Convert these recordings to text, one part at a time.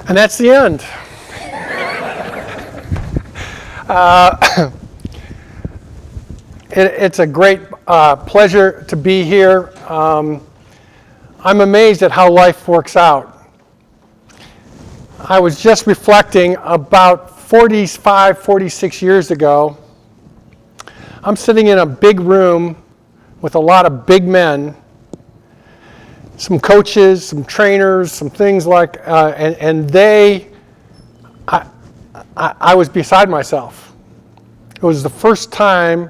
And that's the end. It's a great pleasure to be here. I'm amazed at how life works out. I was just reflecting about 45, 46 years ago. I'm sitting in a big room with a lot of big men, some coaches, some trainers, some things like, and I was beside myself. It was the first time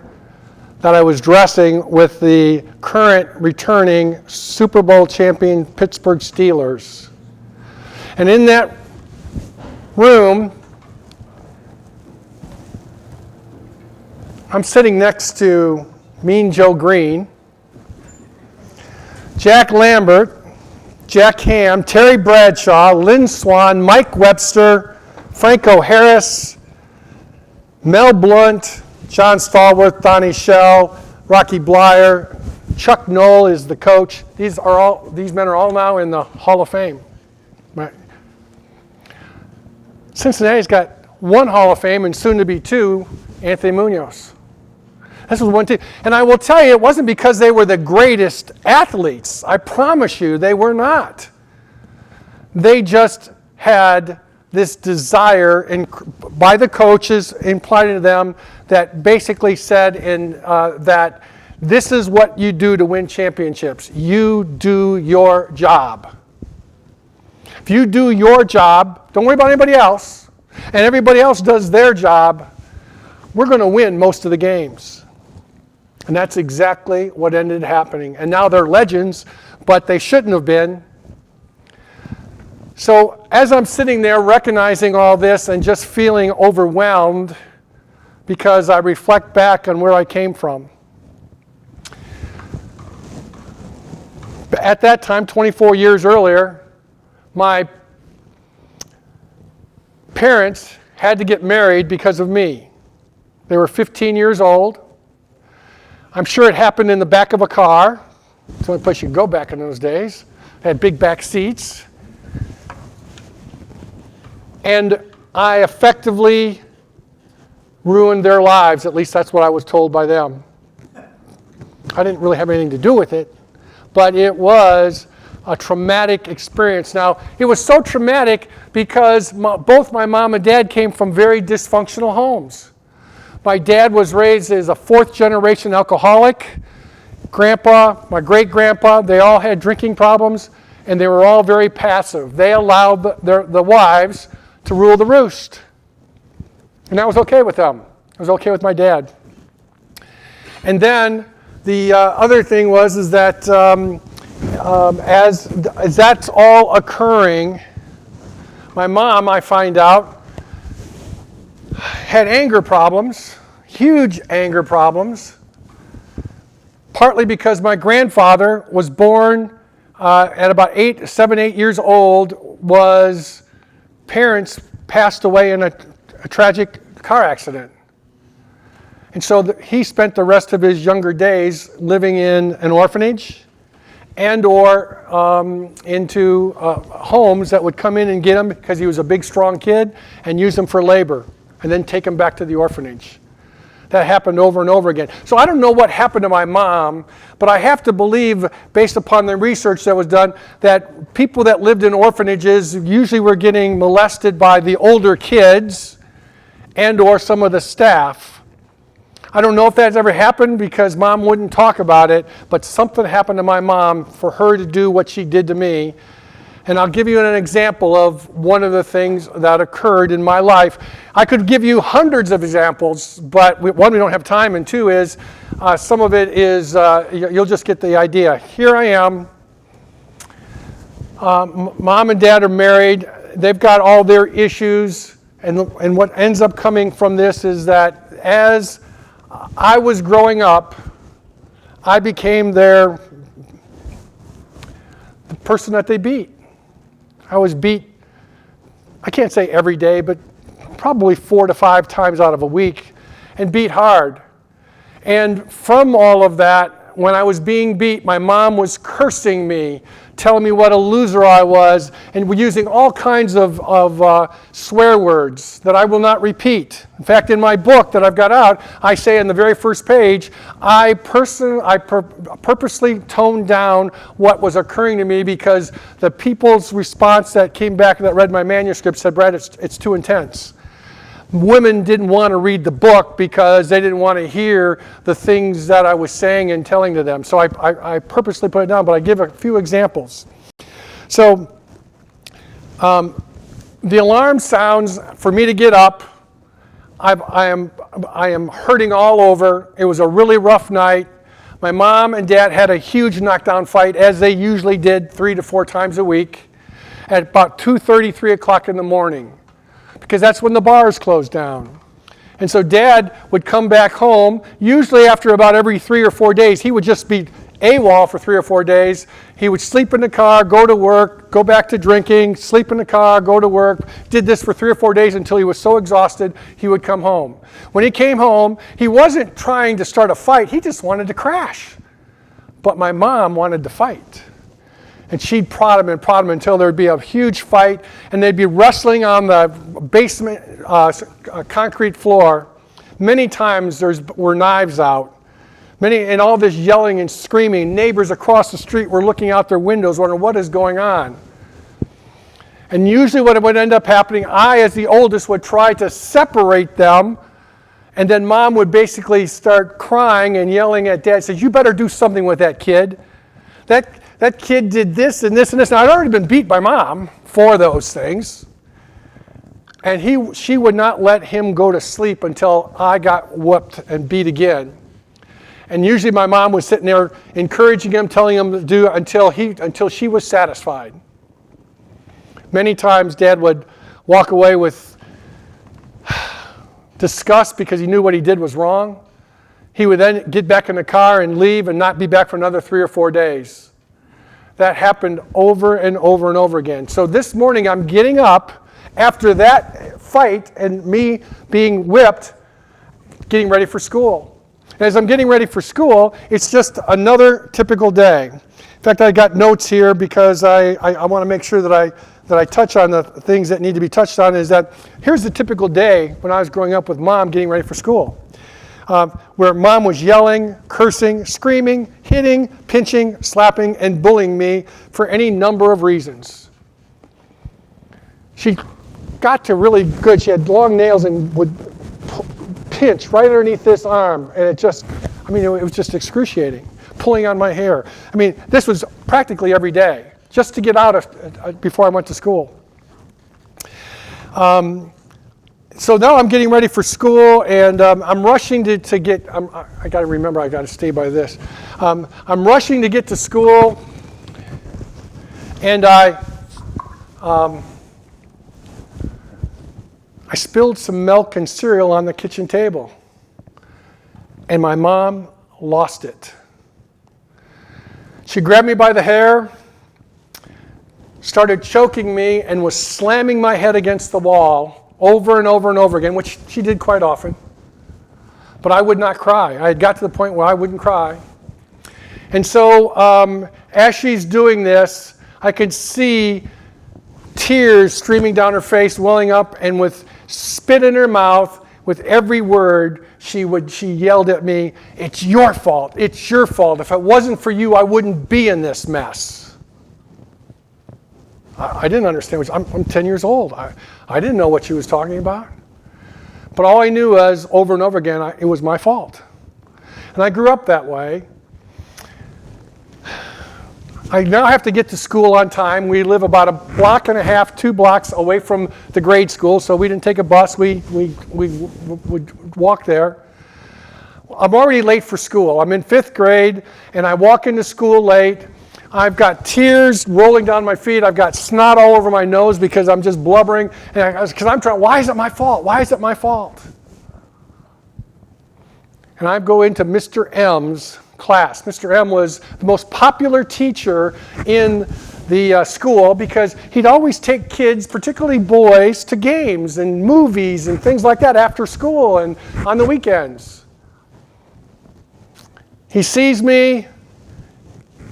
that I was dressing with the current returning Super Bowl champion Pittsburgh Steelers. And in that room, I'm sitting next to Mean Joe Green, Jack Lambert, Jack Ham, Terry Bradshaw, Lynn Swan, Mike Webster, Franco Harris, Mel Blount, John Stallworth, Donnie Shell, Rocky Blyer, Chuck Noll is the coach. These men are all now in the Hall of Fame. Right. Cincinnati's got one Hall of Fame and soon to be two, Anthony Munoz. This was one team. And I will tell you, it wasn't because they were the greatest athletes. I promise you, they were not. They just had this desire by the coaches implied to them that basically said that this is what you do to win championships. You do your job. If you do your job, don't worry about anybody else, and everybody else does their job, we're going to win most of the games. And that's exactly what ended happening. And now they're legends, but they shouldn't have been. So as I'm sitting there recognizing all this and just feeling overwhelmed because I reflect back on where I came from. At that time, 24 years earlier, my parents had to get married because of me. They were 15 years old. I'm sure it happened in the back of a car. It's the only place you could go back in those days. They had big back seats. And I effectively ruined their lives. At least that's what I was told by them. I didn't really have anything to do with it, but it was a traumatic experience. Now, it was so traumatic because both my mom and dad came from very dysfunctional homes. My dad was raised as a fourth-generation alcoholic. Grandpa, my great-grandpa, they all had drinking problems, and they were all very passive. They allowed the wives to rule the roost. And that was okay with them. It was okay with my dad. And then the other thing was that as that's all occurring, my mom, I find out, had anger problems, huge anger problems, partly because my grandfather was born at about 7, 8 years old, parents passed away in a tragic car accident. And so he spent the rest of his younger days living in an orphanage and or into homes that would come in and get him because he was a big, strong kid and use him for labor and then take him back to the orphanage. That happened over and over again. So I don't know what happened to my mom, but I have to believe, based upon the research that was done, that people that lived in orphanages usually were getting molested by the older kids and or some of the staff. I don't know if that's ever happened because mom wouldn't talk about it, but something happened to my mom for her to do what she did to me. And I'll give you an example of one of the things that occurred in my life. I could give you hundreds of examples, but one, we don't have time, and two is, some of it is, you'll just get the idea. Here I am. Mom and dad are married. They've got all their issues. And what ends up coming from this is that as I was growing up, I became the person that they beat. I was beat, I can't say every day, but probably 4 to 5 times out of a week, and beat hard. And from all of that, when I was being beat, my mom was cursing me, telling me what a loser I was, and using all kinds of swear words that I will not repeat. In fact, in my book that I've got out, I say in the very first page, I purposely toned down what was occurring to me because the people's response that came back that read my manuscript said, Brad, it's too intense. Women didn't want to read the book because they didn't want to hear the things that I was saying and telling to them. So I purposely put it down, but I give a few examples. So the alarm sounds for me to get up. I am hurting all over. It was a really rough night. My mom and dad had a huge knockdown fight, as they usually did 3 to 4 times a week, at about 2:30, 3 o'clock in the morning, because that's when the bars closed down. And so Dad would come back home, usually after about every 3 or 4 days. He would just be AWOL for 3 or 4 days. He would sleep in the car, go to work, go back to drinking, sleep in the car, go to work. Did this for 3 or 4 days until he was so exhausted he would come home. When he came home, he wasn't trying to start a fight, he just wanted to crash. But my mom wanted to fight. And she'd prod him until there would be a huge fight, and they'd be wrestling on the basement concrete floor. Many times there were knives out. And all this yelling and screaming. Neighbors across the street were looking out their windows wondering what is going on. And usually what would end up happening, I, as the oldest, would try to separate them, and then Mom would basically start crying and yelling at Dad, says, you better do something with that kid. That kid did this and this and this. And I'd already been beat by Mom for those things. And she would not let him go to sleep until I got whooped and beat again. And usually my mom was sitting there encouraging him, telling him to do until she was satisfied. Many times Dad would walk away with disgust because he knew what he did was wrong. He would then get back in the car and leave and not be back for another 3 or 4 days. That happened over and over and over again. So this morning I'm getting up after that fight and me being whipped, getting ready for school. And as I'm getting ready for school, it's just another typical day. In fact, I got notes here because I want to make sure that I touch on the things that need to be touched on. Is that here's the typical day when I was growing up with Mom getting ready for school. Where Mom was yelling, cursing, screaming, hitting, pinching, slapping, and bullying me for any number of reasons. She got to really good. She had long nails and would pinch right underneath this arm, and it was just excruciating, pulling on my hair. I mean, this was practically every day, just to get out before I went to school. So now I'm getting ready for school, and I'm rushing to get, I got to remember, I got to stay by this. I'm rushing to get to school, and I spilled some milk and cereal on the kitchen table, and my mom lost it. She grabbed me by the hair, started choking me, and was slamming my head against the wall over and over and over again, which she did quite often. But I would not cry. I had got to the point where I wouldn't cry. And so as she's doing this, I could see tears streaming down her face, welling up, and with spit in her mouth, with every word, she yelled at me, "It's your fault. It's your fault. If it wasn't for you, I wouldn't be in this mess." I didn't understand. I'm 10 years old. I didn't know what she was talking about. But all I knew was, over and over again, it was my fault. And I grew up that way. I now have to get to school on time. We live about 1.5 blocks, 2 blocks away from the grade school, so we didn't take a bus. We would walk there. I'm already late for school. I'm in 5th grade, and I walk into school late. I've got tears rolling down my feet. I've got snot all over my nose because I'm just blubbering. Because I'm trying, why is it my fault? Why is it my fault? And I go into Mr. M's class. Mr. M was the most popular teacher in the school because he'd always take kids, particularly boys, to games and movies and things like that after school and on the weekends. He sees me.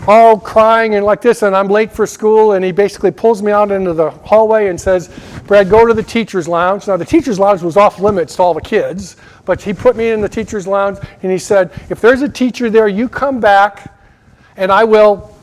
all crying and like this, and I'm late for school, and he basically pulls me out into the hallway and says, Brad, go to the teacher's lounge. Now, the teacher's lounge was off limits to all the kids, but he put me in the teacher's lounge, and he said, if there's a teacher there, you come back, and I will,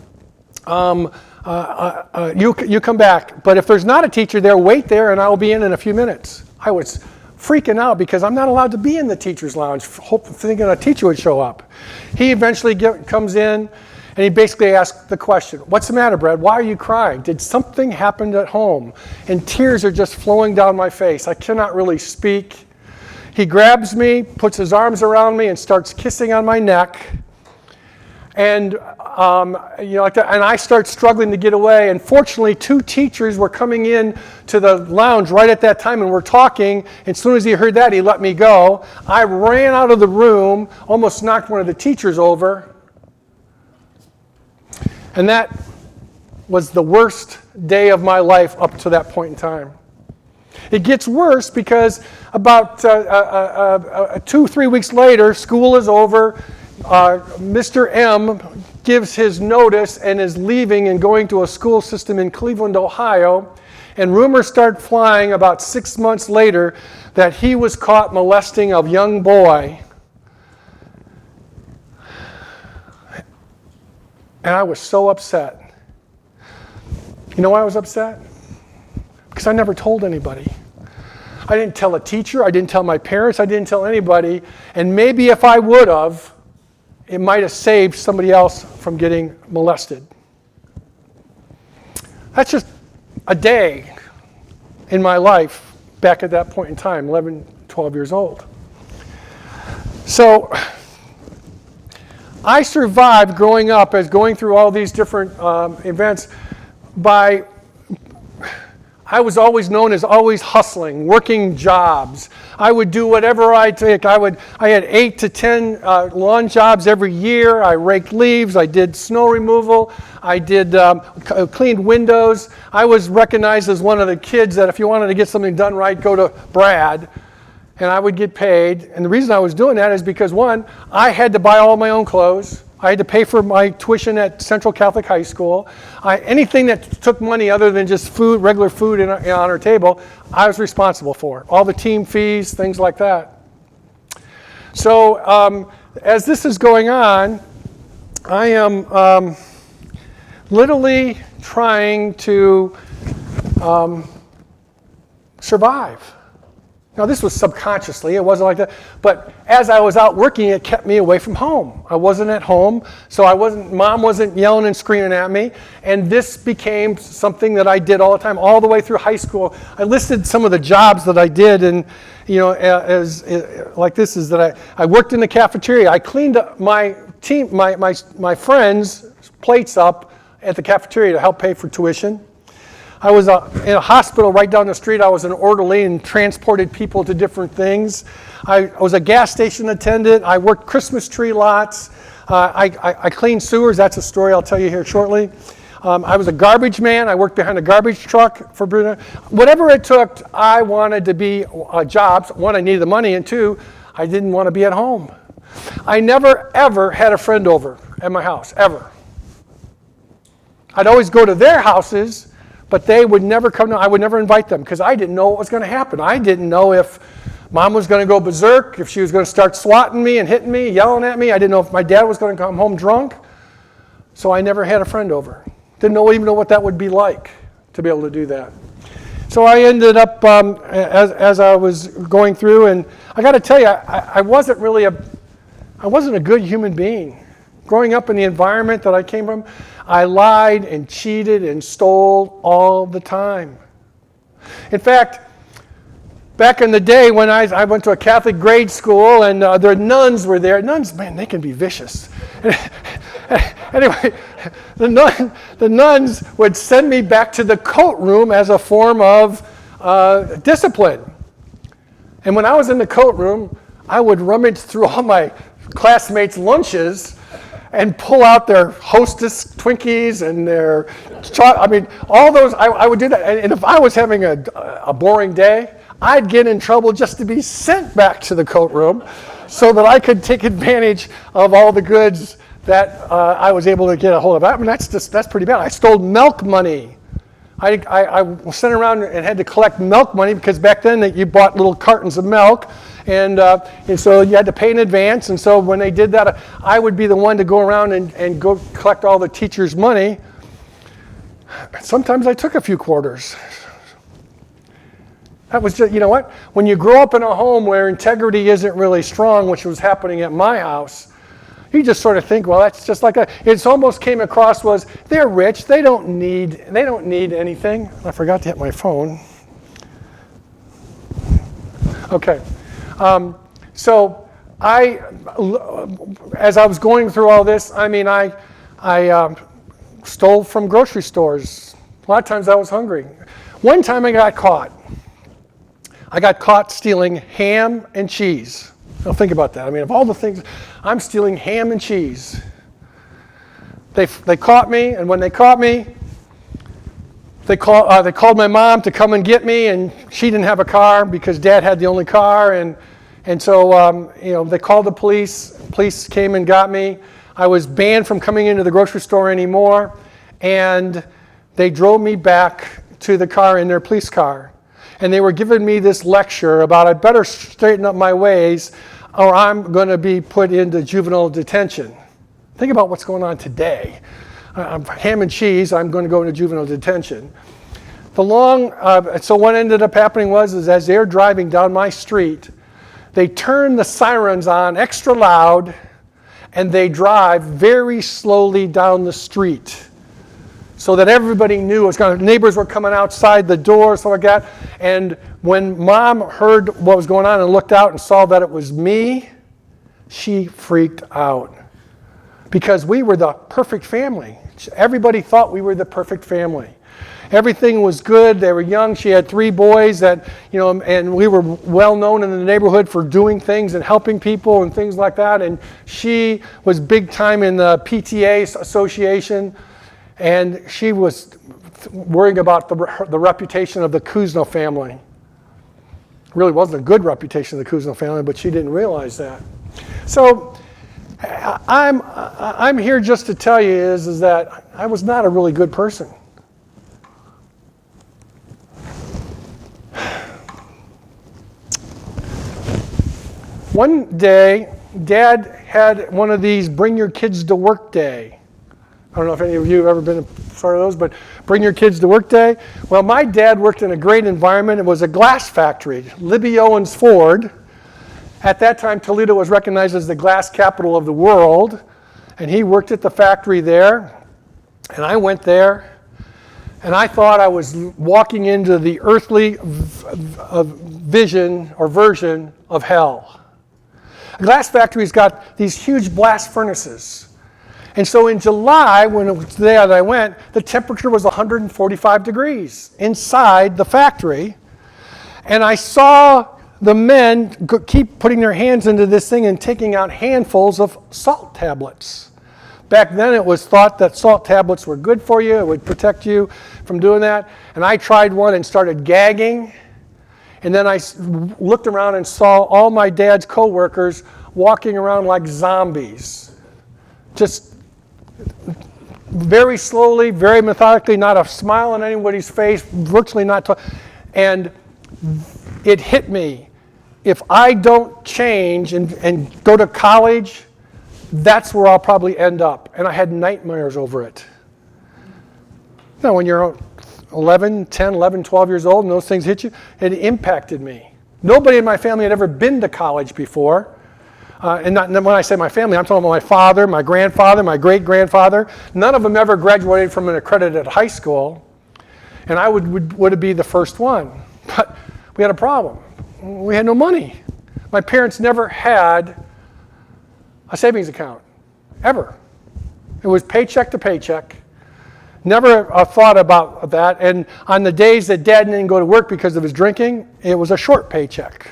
you come back. But if there's not a teacher there, wait there, and I will be in a few minutes. I was freaking out because I'm not allowed to be in the teacher's lounge, thinking a teacher would show up. He eventually comes in, and he basically asked the question, what's the matter, Brad? Why are you crying? Did something happen at home? And tears are just flowing down my face. I cannot really speak. He grabs me, puts his arms around me, and starts kissing on my neck. And like that, and I start struggling to get away. And fortunately, 2 teachers were coming in to the lounge right at that time, and we're talking. And as soon as he heard that, he let me go. I ran out of the room, almost knocked one of the teachers over. And that was the worst day of my life up to that point in time. It gets worse because about 2-3 weeks later, school is over. Mr. M gives his notice and is leaving and going to a school system in Cleveland, Ohio. And rumors start flying about 6 months later that he was caught molesting a young boy. And I was so upset. You know why I was upset? Because I never told anybody. I didn't tell a teacher, I didn't tell my parents, I didn't tell anybody. And maybe if I would have, it might have saved somebody else from getting molested. That's just a day in my life back at that point in time, 11, 12 years old. So I survived growing up as going through all these different events by, I was always known as always hustling, working jobs. I would do whatever I take. I had 8 to 10 lawn jobs every year. I raked leaves. I did snow removal. I did cleaned windows. I was recognized as one of the kids that if you wanted to get something done right, go to Brad. And I would get paid. And the reason I was doing that is because, one, I had to buy all my own clothes. I had to pay for my tuition at Central Catholic High School. Anything that took money other than just food, regular food on our table, I was responsible for. All the team fees, things like that. So as this is going on, I am literally trying to survive. Now, this was subconsciously, it wasn't like that, but as I was out working, it kept me away from home. I wasn't at home, so Mom wasn't yelling and screaming at me, and this became something that I did all the time, all the way through high school. I listed some of the jobs that I did, and like this is that I worked in the cafeteria. I cleaned up my friends' plates up at the cafeteria to help pay for tuition. I was in a hospital right down the street. I was an orderly and transported people to different things. I was a gas station attendant. I worked Christmas tree lots. I cleaned sewers. That's a story I'll tell you here shortly. I was a garbage man. I worked behind a garbage truck for Bruno. Whatever it took, I wanted to be jobs. One, I needed the money, and 2, I didn't want to be at home. I never, ever had a friend over at my house, ever. I'd always go to their houses, but they would never come. I would never invite them because I didn't know what was going to happen. I didn't know if Mom was going to go berserk, if she was going to start swatting me and hitting me, yelling at me. I didn't know if my dad was going to come home drunk. So I never had a friend over. Didn't even know what that would be like to be able to do that. So I ended up, as I was going through, and I got to tell you, I wasn't a good human being. Growing up in the environment that I came from, I lied and cheated and stole all the time. In fact, back in the day when I went to a Catholic grade school and their nuns were there. Nuns, man, they can be vicious. Anyway, the nuns would send me back to the coat room as a form of discipline. And when I was in the coat room, I would rummage through all my classmates' lunches and pull out their Hostess Twinkies and their, all those, I would do that. And if I was having a boring day, I'd get in trouble just to be sent back to the coat room so that I could take advantage of all the goods that I was able to get a hold of. I mean, that's pretty bad. I stole milk money. I was sent around and had to collect milk money because back then you bought little cartons of milk, and so you had to pay in advance. And so when they did that, I would be the one to go around and go collect all the teachers' money. Sometimes I took a few quarters. That was just, you know what? When you grow up in a home where integrity isn't really strong, which was happening at my house, you just sort of think, well, that's just like it's almost came across was they're rich, they don't need anything. I forgot to hit my phone. Okay, so as I was going through all this, I mean, I stole from grocery stores. A lot of times I was hungry. One time I got caught. I got caught stealing ham and cheese. Now think about that. I mean, of all the things, I'm stealing ham and cheese. They caught me, and when they caught me, they called my mom to come and get me, and she didn't have a car because Dad had the only car, and so they called the police. Police came and got me. I was banned from coming into the grocery store anymore, and they drove me back to the car in their police car. And they were giving me this lecture about I better straighten up my ways or I'm going to be put into juvenile detention. Think about what's going on today. Ham and cheese, I'm going to go into juvenile detention. So what ended up happening was as they're driving down my street, they turn the sirens on extra loud and they drive very slowly down the street, so that everybody knew it was going. Neighbors were coming outside the door, so like that. And when Mom heard what was going on and looked out and saw that it was me, she freaked out. Because we were the perfect family. Everybody thought we were the perfect family. Everything was good. They were young. She had 3 boys and we were well known in the neighborhood for doing things and helping people and things like that. And she was big time in the PTA association. And she was worrying about the reputation of the Kuzno family. It really wasn't a good reputation of the Kuzno family, but she didn't realize that. So I'm here just to tell you is that I was not a really good person. One day, Dad had one of these bring your kids to work day. I don't know if any of you have ever been a part of those, but bring your kids to work day. Well, my dad worked in a great environment. It was a glass factory, Libby Owens Ford. At that time, Toledo was recognized as the glass capital of the world, and he worked at the factory there. And I went there, and I thought I was walking into the earthly vision or version of hell. A glass factory's got these huge blast furnaces. And so in July, when it was the day that I went, the temperature was 145 degrees inside the factory. And I saw the men keep putting their hands into this thing and taking out handfuls of salt tablets. Back then it was thought that salt tablets were good for you. It would protect you from doing that. And I tried one and started gagging. And then I looked around and saw all my dad's coworkers walking around like zombies. Just very slowly, very methodically, not a smile on anybody's face, virtually not and it hit me. If I don't change and go to college, that's where I'll probably end up. And I had nightmares over it. Now, when you're 11, 10, 11, 12 years old and those things hit you, it impacted me. Nobody in my family had ever been to college before. And when I say my family, I'm talking about my father, my grandfather, my great-grandfather. None of them ever graduated from an accredited high school. And I would be the first one. But we had a problem. We had no money. My parents never had a savings account, ever. It was paycheck to paycheck. Never a thought about that. And on the days that Dad didn't go to work because of his drinking, it was a short paycheck.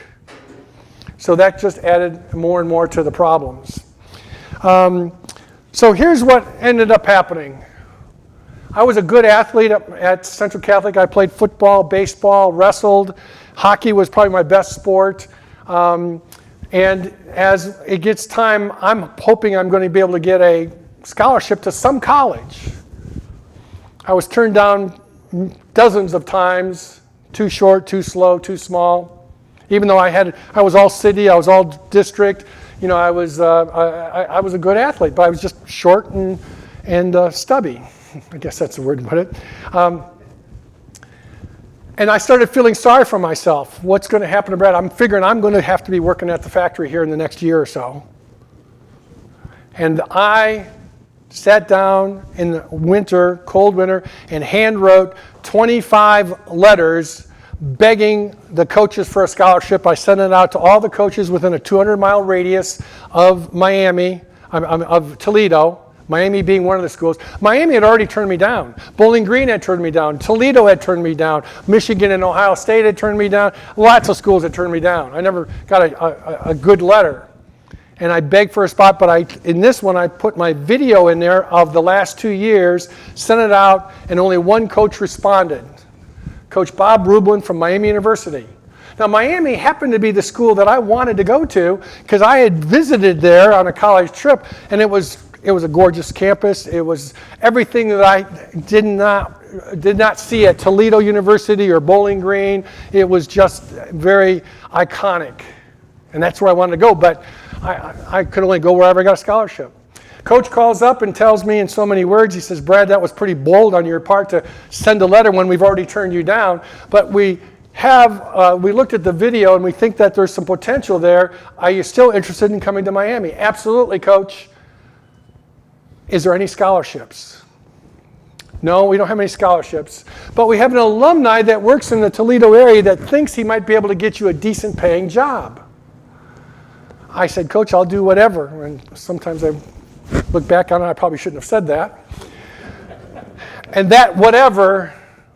So that just added more and more to the problems. So here's what ended up happening. I was a good athlete at Central Catholic. I played football, baseball, wrestled. Hockey was probably my best sport. And as it gets time, I'm hoping I'm going to be able to get a scholarship to some college. I was turned down dozens of times, too short, too slow, too small. Even though I was all city, I was all district. I was a good athlete, but I was just short and stubby. I guess that's the word to put it. And I started feeling sorry for myself. What's going to happen to Brad? I'm figuring I'm going to have to be working at the factory here in the next year or so. And I sat down in the winter, cold winter, and hand wrote 25 letters begging the coaches for a scholarship. I sent it out to all the coaches within a 200-mile radius of Miami, of Toledo, Miami being one of the schools. Miami had already turned me down. Bowling Green had turned me down. Toledo had turned me down. Michigan and Ohio State had turned me down. Lots of schools had turned me down. I never got a good letter. And I begged for a spot, but in this one, I put my video in there of the last 2 years, sent it out, and only one coach responded. Coach Bob Rublin from Miami University. Now, Miami happened to be the school that I wanted to go to because I had visited there on a college trip, and it was a gorgeous campus. It was everything that I did not see at Toledo University or Bowling Green. It was just very iconic, and that's where I wanted to go. But I could only go wherever I got a scholarship. Coach calls up and tells me in so many words, he says, Brad, that was pretty bold on your part to send a letter when we've already turned you down. But we looked at the video and we think that there's some potential there. Are you still interested in coming to Miami? Absolutely, Coach. Is there any scholarships? No, we don't have any scholarships. But we have an alumni that works in the Toledo area that thinks he might be able to get you a decent paying job. I said, Coach, I'll do whatever. And sometimes I look back on it, I probably shouldn't have said that. And that whatever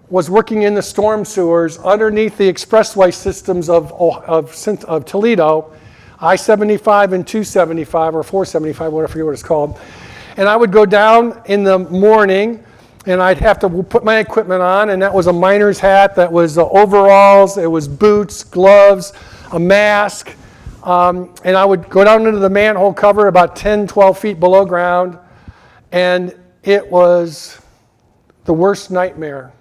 was working in the storm sewers underneath the expressway systems of Toledo, I-75 and 275 or 475, whatever, I forget what it's called. And I would go down in the morning and I'd have to put my equipment on, and that was a miner's hat, that was overalls, it was boots, gloves, a mask. And I would go down into the manhole cover about 10, 12 feet below ground, and it was the worst nightmare.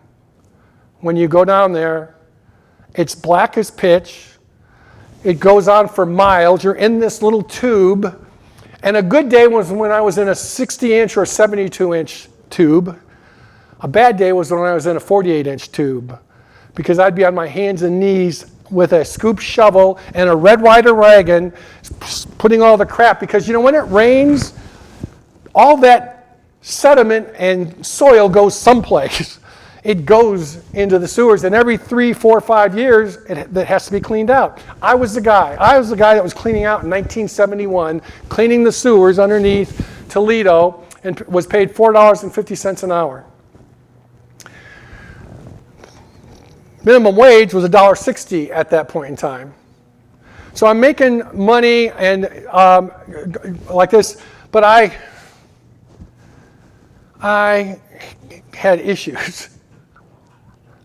When you go down there, it's black as pitch. It goes on for miles. You're in this little tube. And a good day was when I was in a 60-inch or 72-inch tube. A bad day was when I was in a 48-inch tube, because I'd be on my hands and knees with a scoop shovel and a red wire wagon putting all the crap, because when it rains, all that sediment and soil goes someplace. It goes into the sewers, and every 3, 4, 5 years, that has to be cleaned out. I was the guy that was cleaning out in 1971, cleaning the sewers underneath Toledo, and was paid $4.50 an hour. Minimum wage was $1.60 at that point in time. So I'm making money and like this, but I had issues.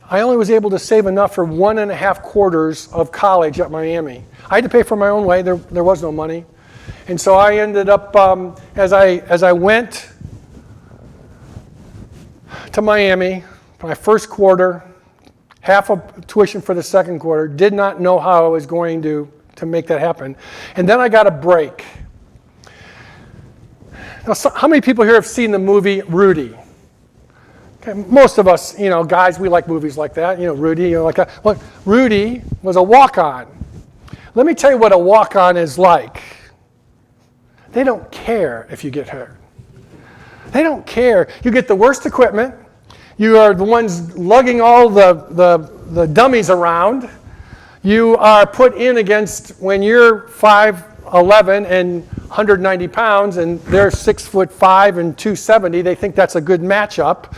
I only was able to save enough for 1.5 quarters of college at Miami. I had to pay for my own way. There was no money. And so I ended up, as I went to Miami, my first quarter, half of tuition for the second quarter, did not know how I was going to make that happen. And then I got a break. Now, how many people here have seen the movie Rudy? Okay, most of us, guys, we like movies like that. Rudy, like that. Well, Rudy was a walk-on. Let me tell you what a walk-on is like. They don't care if you get hurt. They don't care. You get the worst equipment. You are the ones lugging all the dummies around. You are put in against, when you're 5'11" and 190 pounds, and they're 6'5" and 270. They think that's a good matchup.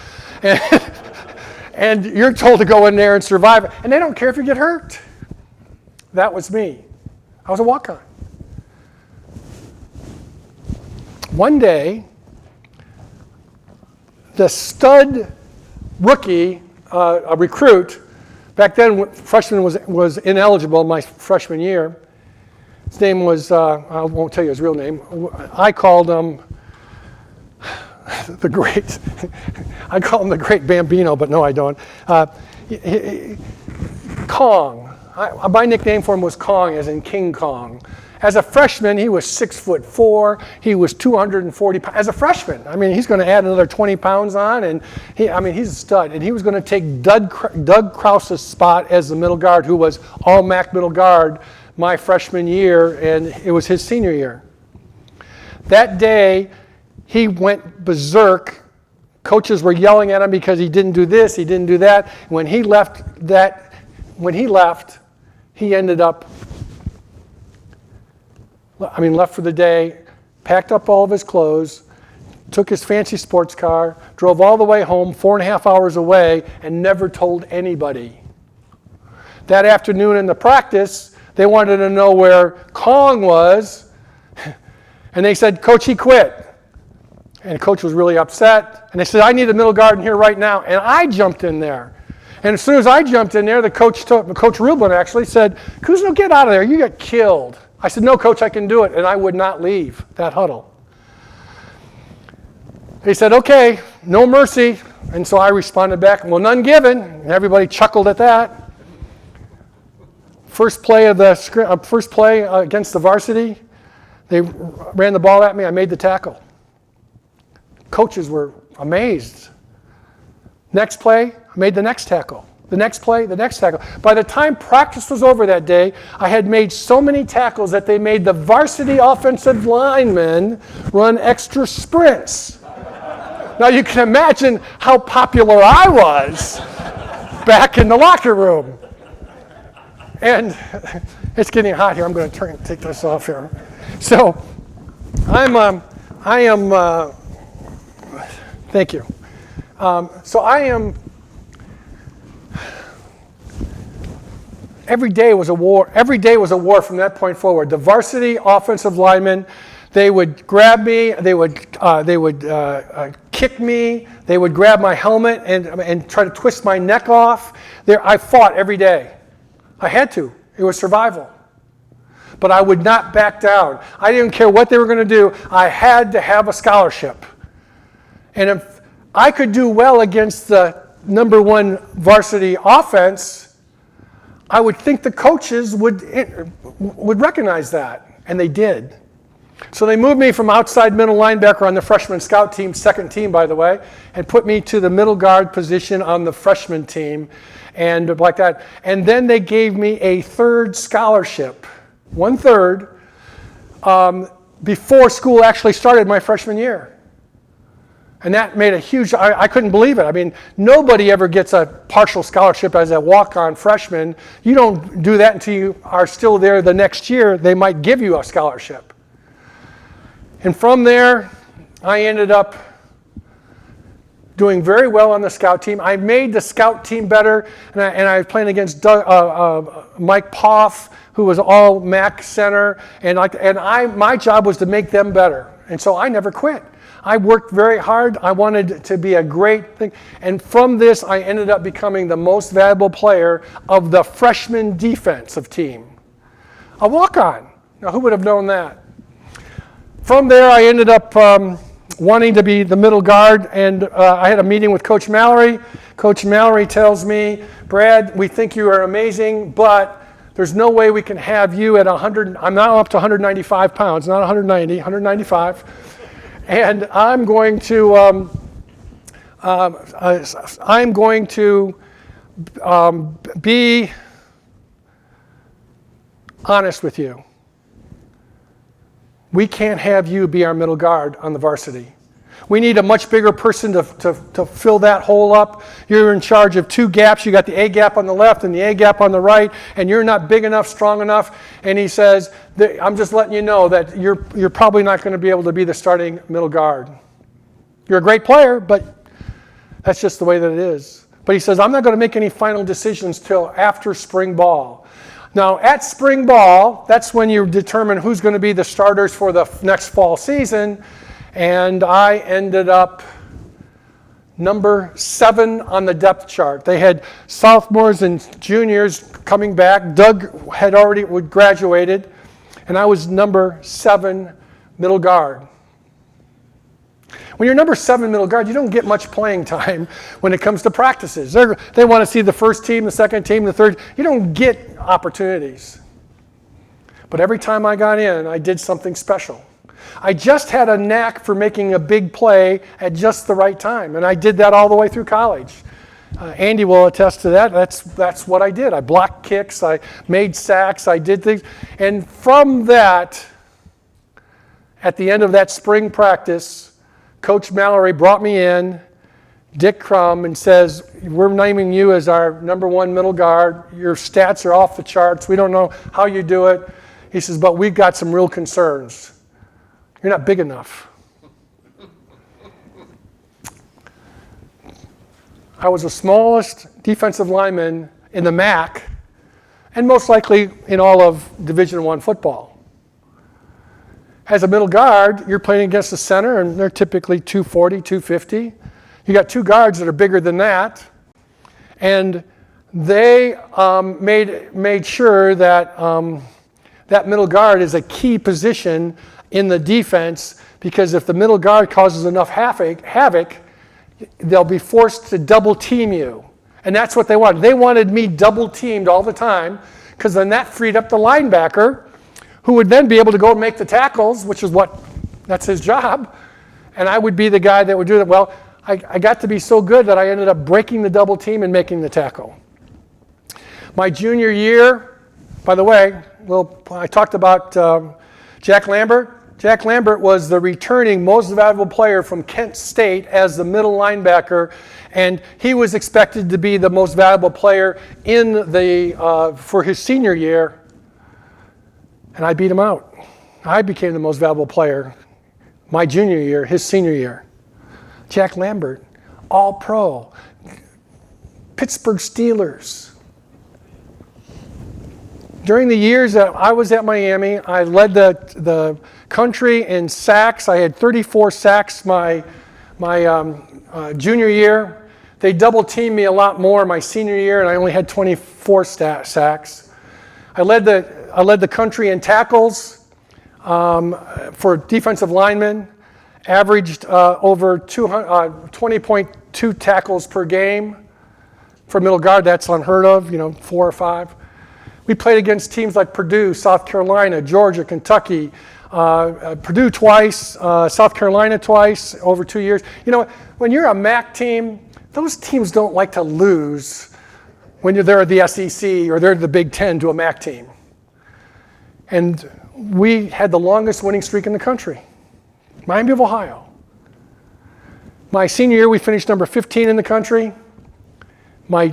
And you're told to go in there and survive. And they don't care if you get hurt. That was me. I was a walk-on. One day, the stud rookie, a recruit, back then freshman was ineligible my freshman year. His name was, I won't tell you his real name. I called him the great, I call him the great Bambino, but no, I don't. Kong. My nickname for him was Kong, as in King Kong. As a freshman, he was 6'4". He was 240 pounds. As a freshman, I mean, he's going to add another 20 pounds on, and he's a stud. And he was going to take Doug Krause's spot as the middle guard, who was all MAC middle guard my freshman year, and it was his senior year. That day, he went berserk. Coaches were yelling at him because he didn't do this, he didn't do that. When he left, he ended up, left for the day, packed up all of his clothes, took his fancy sports car, drove all the way home, 4.5 hours away, and never told anybody. That afternoon in the practice, they wanted to know where Kong was, and they said, "Coach, he quit." And Coach was really upset, and they said, "I need a middle guard in here right now." And I jumped in there. And as soon as I jumped in there, Coach Rublin actually said, "Kuzno, get out of there, you get killed." I said, "No, Coach, I can do it." And I would not leave that huddle. He said, "Okay, no mercy." And so I responded back, "Well, none given." And everybody chuckled at that. First play against the varsity, they ran the ball at me. I made the tackle. Coaches were amazed. Next play, I made the next tackle. The next play, the next tackle. By the time practice was over that day, I had made so many tackles that they made the varsity offensive linemen run extra sprints. Now you can imagine how popular I was back in the locker room. And it's getting hot here. I'm going to take this off here. So thank you. Every day was a war. Every day was a war from that point forward. The varsity offensive linemen, they would grab me, they would kick me, they would grab my helmet and try to twist my neck off. I fought every day. I had to. It was survival. But I would not back down. I didn't care what they were going to do. I had to have a scholarship. And if I could do well against the number one varsity offense, I would think the coaches would recognize that, and they did. So they moved me from outside middle linebacker on the freshman scout team, second team by the way, and put me to the middle guard position on the freshman team, and like that. And then they gave me a third scholarship, 1/3, before school actually started my freshman year. And that made a huge, I couldn't believe it. I mean, nobody ever gets a partial scholarship as a walk-on freshman. You don't do that until you are still there the next year. They might give you a scholarship. And from there, I ended up doing very well on the scout team. I made the scout team better, and I was playing against Mike Poff, who was all MAC center, my job was to make them better. And so I never quit. I worked very hard. I wanted to be a great thing. And from this, I ended up becoming the most valuable player of the freshman defensive team. A walk-on. Now, who would have known that? From there, I ended up wanting to be the middle guard, and I had a meeting with Coach Mallory. Coach Mallory tells me, "Brad, we think you are amazing, but there's no way we can have you at 100. I'm now up to 195 pounds, not 190, 195. And I'm going to be honest with you. We can't have you be our middle guard on the varsity. We need a much bigger person to fill that hole up. You're in charge of two gaps. You got the A gap on the left and the A gap on the right, and you're not big enough, strong enough." And he says, "I'm just letting you know that you're probably not going to be able to be the starting middle guard. You're a great player, but that's just the way that it is." But he says, "I'm not going to make any final decisions till after spring ball." Now, at spring ball, that's when you determine who's going to be the starters for the next fall season. And I ended up number 7 on the depth chart. They had sophomores and juniors coming back. Doug had already graduated, and I was number 7 middle guard. When you're number 7 middle guard, you don't get much playing time when it comes to practices. They want to see the first team, the second team, the third. You don't get opportunities. But every time I got in, I did something special. I just had a knack for making a big play at just the right time, and I did that all the way through college. Andy will attest to that. That's what I did. I blocked kicks, I made sacks, I did things. And from that, at the end of that spring practice, Coach Mallory brought me in, Dick Crum, and says, we're naming you as our number 1 middle guard. Your stats are off the charts. We don't know how you do it. He says, but we've got some real concerns. You're not big enough. I was the smallest defensive lineman in the MAC, and most likely in all of Division I football. As a middle guard, you're playing against the center, and they're typically 240, 250. You got 2 guards that are bigger than that, and they made sure that that middle guard is a key position in the defense, because if the middle guard causes enough havoc, they'll be forced to double team you. And that's what they wanted. They wanted me double teamed all the time, because then that freed up the linebacker, who would then be able to go and make the tackles, that's his job. And I would be the guy that would do that. Well, I got to be so good that I ended up breaking the double team and making the tackle. My junior year, by the way, I talked about Jack Lambert. Jack Lambert was the returning most valuable player from Kent State as the middle linebacker, and he was expected to be the most valuable player for his senior year, and I beat him out. I became the most valuable player my junior year, his senior year. Jack Lambert, All-Pro, Pittsburgh Steelers. During the years that I was at Miami, I led the country in sacks. I had 34 sacks my junior year. They double teamed me a lot more my senior year, and I only had 24 sacks. I led the country in tackles for defensive linemen. Averaged over 20.2 tackles per game. For middle guard, that's unheard of. 4 or 5. We played against teams like Purdue, South Carolina, Georgia, Kentucky, Purdue twice, South Carolina twice over 2 years. When you're a MAC team, those teams don't like to lose when they're the SEC or they're the Big Ten to a MAC team. And we had the longest winning streak in the country. Miami of Ohio. My senior year, we finished number 15 in the country. My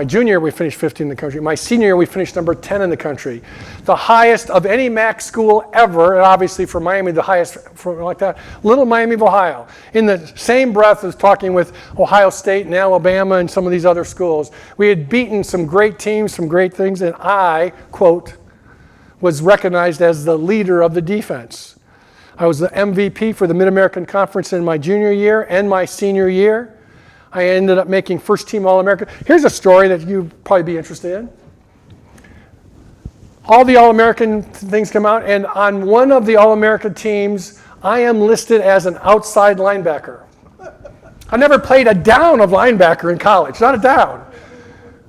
junior year, we finished 15 in the country. My senior year, we finished number 10 in the country. The highest of any MAC school ever, and obviously for Miami, the highest like that, Little Miami of Ohio. In the same breath as talking with Ohio State and Alabama and some of these other schools. We had beaten some great teams, some great things, and I, quote, was recognized as the leader of the defense. I was the MVP for the Mid-American Conference in my junior year and my senior year. I ended up making first-team All-American. Here's a story that you'd probably be interested in. All the All-American things come out, and on one of the All-American teams, I am listed as an outside linebacker. I never played a down of linebacker in college, not a down.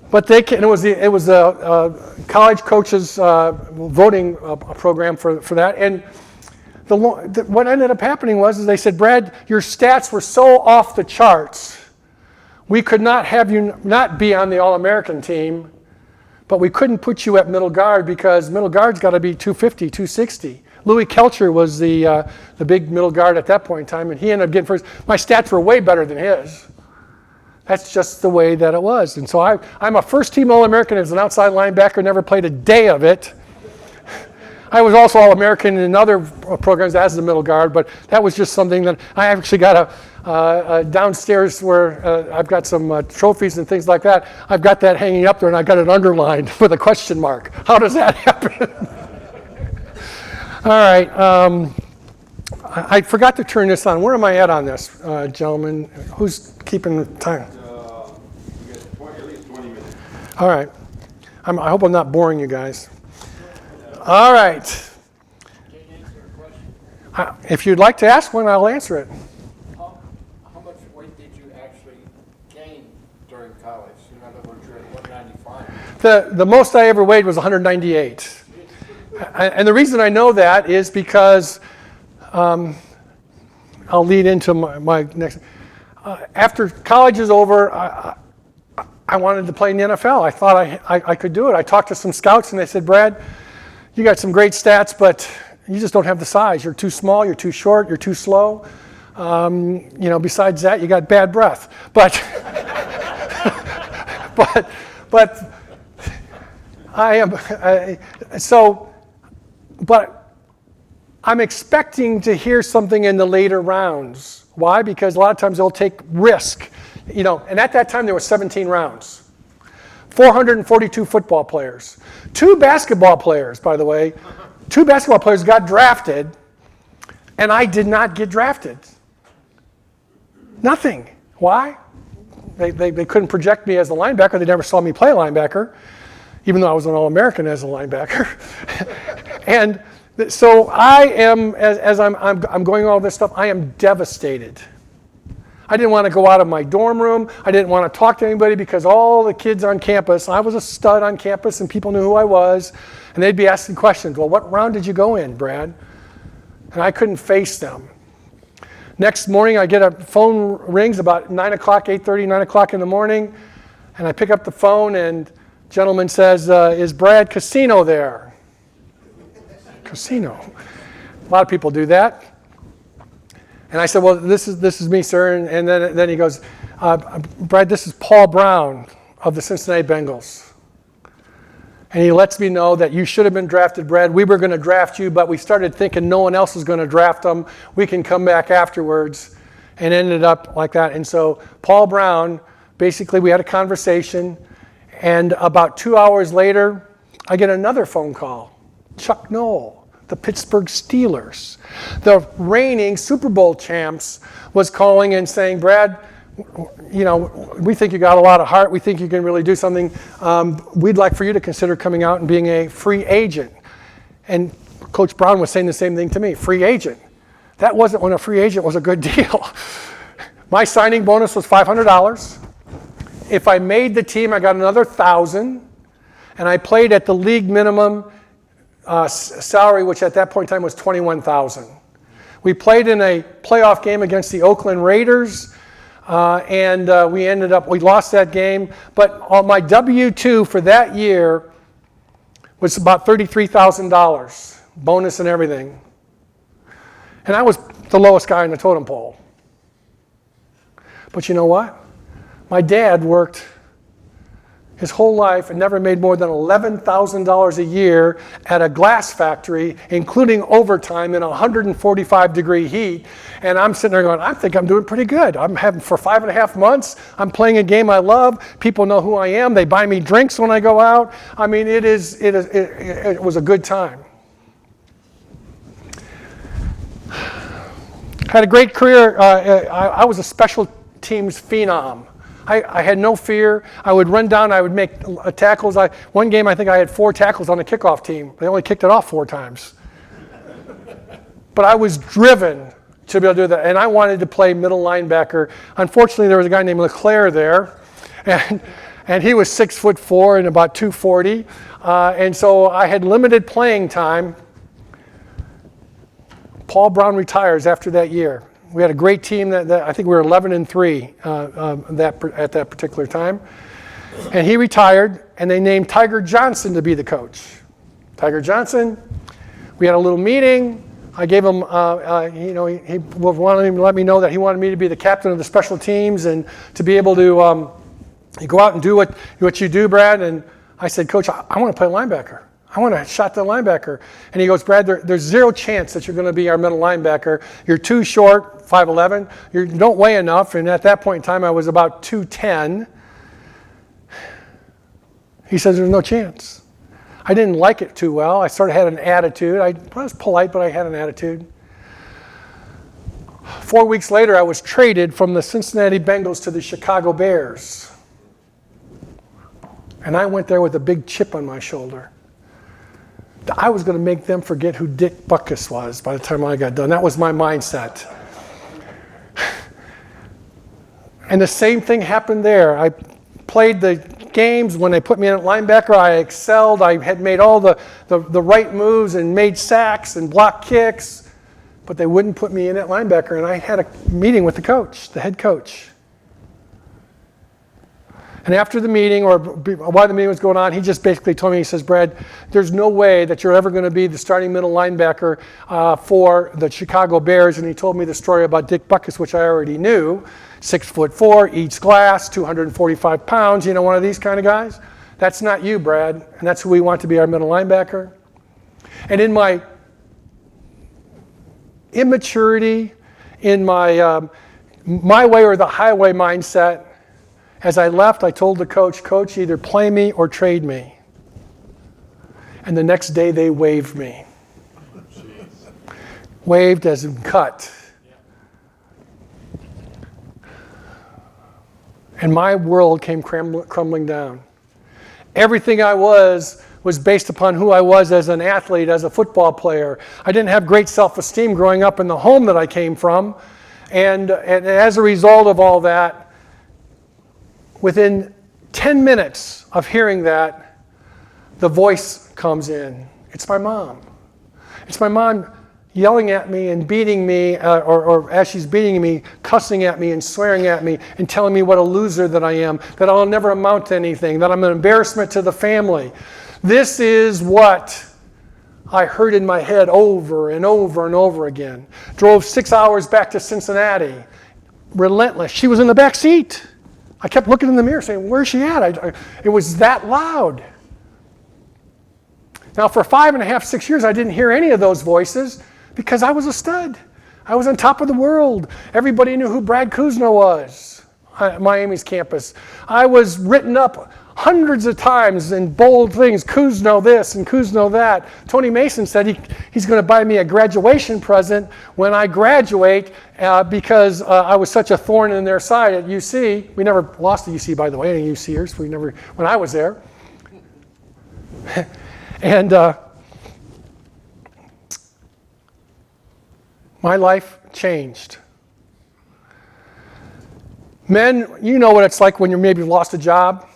But it was a college coaches voting program for that, and what ended up happening was they said, Brad, your stats were so off the charts. We could not have you not be on the All-American team, but we couldn't put you at middle guard because middle guard's got to be 250, 260. Louis Kelcher was the big middle guard at that point in time, and he ended up getting first. My stats were way better than his. That's just the way that it was. And so I'm a first-team All-American as an outside linebacker, never played a day of it. I was also All-American in other programs as the middle guard, but that was just something that I actually got a downstairs where I've got some trophies and things like that. I've got that hanging up there, and I've got it underlined with a question mark. How does that happen? All right. I forgot to turn this on. Where am I at on this, gentlemen? Who's keeping the time? We got at least 20 minutes. All right. I hope I'm not boring you guys. All right. If you'd like to ask one, I'll answer it. How much weight did you actually gain during college? In other words, you're at 195. The most I ever weighed was 198. And the reason I know that is because I'll lead into my next. After college is over, I wanted to play in the NFL. I thought I could do it. I talked to some scouts and they said, Brad, you got some great stats, but you just don't have the size. You're too small, you're too short, you're too slow. Besides that, you got bad breath. But but I'm expecting to hear something in the later rounds. Why? Because a lot of times they'll take risk. And at that time there were 17 rounds. 442 football players. 2 basketball players, by the way. 2 basketball players got drafted, and I did not get drafted. Nothing. Why? They couldn't project me as a linebacker. They never saw me play linebacker, even though I was an All-American as a linebacker. And so I am, as I'm going all this stuff, I am devastated. I didn't want to go out of my dorm room. I didn't want to talk to anybody because all the kids on campus, I was a stud on campus and people knew who I was, and they'd be asking questions. Well, what round did you go in, Brad? And I couldn't face them. Next morning, I get a phone rings about 9 o'clock, 8:30, 9 o'clock in the morning, and I pick up the phone and the gentleman says, is Brad Casino there? Casino. A lot of people do that. And I said, well, this is me, sir. And then he goes, Brad, this is Paul Brown of the Cincinnati Bengals. And he lets me know that you should have been drafted, Brad. We were going to draft you, but we started thinking no one else was going to draft them. We can come back afterwards. And ended up like that. And so Paul Brown, basically we had a conversation. And about 2 hours later, I get another phone call. Chuck Noll, the Pittsburgh Steelers, the reigning Super Bowl champs, was calling and saying, Brad, we think you got a lot of heart. We think you can really do something. We'd like for you to consider coming out and being a free agent. And Coach Brown was saying the same thing to me, free agent. That wasn't when a free agent was a good deal. My signing bonus was $500. If I made the team, I got another $1,000. And I played at the league minimum salary, which at that point in time was $21,000. We played in a playoff game against the Oakland Raiders, and we lost that game. But on my W-2 for that year was about $33,000, bonus and everything. And I was the lowest guy in the totem pole. But you know what? My dad worked his whole life and never made more than $11,000 a year at a glass factory, including overtime in 145-degree heat. And I'm sitting there going, I think I'm doing pretty good. I'm having for 5.5 months. I'm playing a game I love. People know who I am. They buy me drinks when I go out. I mean, it was a good time. Had a great career. I was a special teams phenom. I had no fear. I would run down. I would make tackles. One game, I think I had 4 tackles on the kickoff team. They only kicked it off 4 times. But I was driven to be able to do that, and I wanted to play middle linebacker. Unfortunately, there was a guy named LeClaire there, and he was 6'4" and about 240, and so I had limited playing time. Paul Brown retires after that year. We had a great team that I think we were 11-3 at that particular time. And he retired, and they named Tiger Johnson to be the coach. Tiger Johnson, we had a little meeting. I gave him, he wanted to let me know that he wanted me to be the captain of the special teams and to be able to go out and do what you do, Brad. And I said, Coach, I want to play linebacker. I want to shot the linebacker. And he goes, Brad, there's zero chance that you're going to be our middle linebacker. You're too short, 5'11". You don't weigh enough. And at that point in time, I was about 210. He says, there's no chance. I didn't like it too well. I sort of had an attitude. I was polite, but I had an attitude. 4 weeks later, I was traded from the Cincinnati Bengals to the Chicago Bears. And I went there with a big chip on my shoulder. I was going to make them forget who Dick Butkus was by the time I got done. That was my mindset. And the same thing happened there. I played the games. When they put me in at linebacker, I excelled. I had made all the right moves and made sacks and blocked kicks. But they wouldn't put me in at linebacker. And I had a meeting with the coach, the head coach. And after the meeting, or while the meeting was going on, he just basically told me, he says, Brad, there's no way that you're ever going to be the starting middle linebacker for the Chicago Bears. And he told me the story about Dick Butkus, which I already knew. 6'4", eats glass, 245 pounds, one of these kind of guys. That's not you, Brad. And that's who we want to be our middle linebacker. And in my immaturity, in my way or the highway mindset, as I left, I told the coach, either play me or trade me. And the next day they waived me. Waived as in cut. And my world came crumbling down. Everything I was based upon who I was as an athlete, as a football player. I didn't have great self-esteem growing up in the home that I came from. And as a result of all that, within 10 minutes of hearing that, the voice comes in. It's my mom. It's my mom yelling at me and beating me, or as she's beating me, cussing at me and swearing at me and telling me what a loser that I am, that I'll never amount to anything, that I'm an embarrassment to the family. This is what I heard in my head over and over and over again. Drove 6 hours back to Cincinnati. Relentless. She was in the back seat. I kept looking in the mirror saying, where's she at? It was that loud. Now for 5.5, 6 years, I didn't hear any of those voices because I was a stud. I was on top of the world. Everybody knew who Brad Kuzno was at Miami's campus. I was written up hundreds of times in bold things, Kuzno this and Kuzno that. Tony Mason said he's going to buy me a graduation present when I graduate because I was such a thorn in their side at UC. We never lost to UC, by the way, any UCers. We never, when I was there. And my life changed. Men, you know what it's like when you maybe lost a job.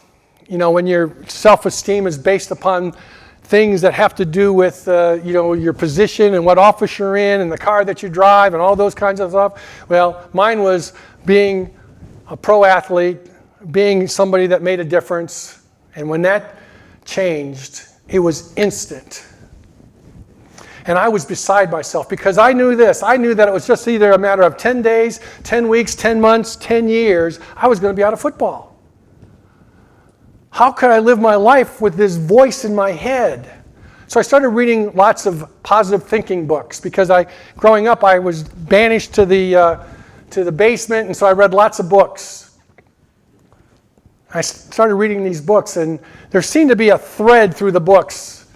When your self-esteem is based upon things that have to do with, your position and what office you're in and the car that you drive and all those kinds of stuff. Well, mine was being a pro athlete, being somebody that made a difference. And when that changed, it was instant. And I was beside myself because I knew this. I knew that it was just either a matter of 10 days, 10 weeks, 10 months, 10 years, I was going to be out of football. How could I live my life with this voice in my head? So I started reading lots of positive thinking books because growing up, I was banished to the basement, and so I read lots of books. I started reading these books, and there seemed to be a thread through the books.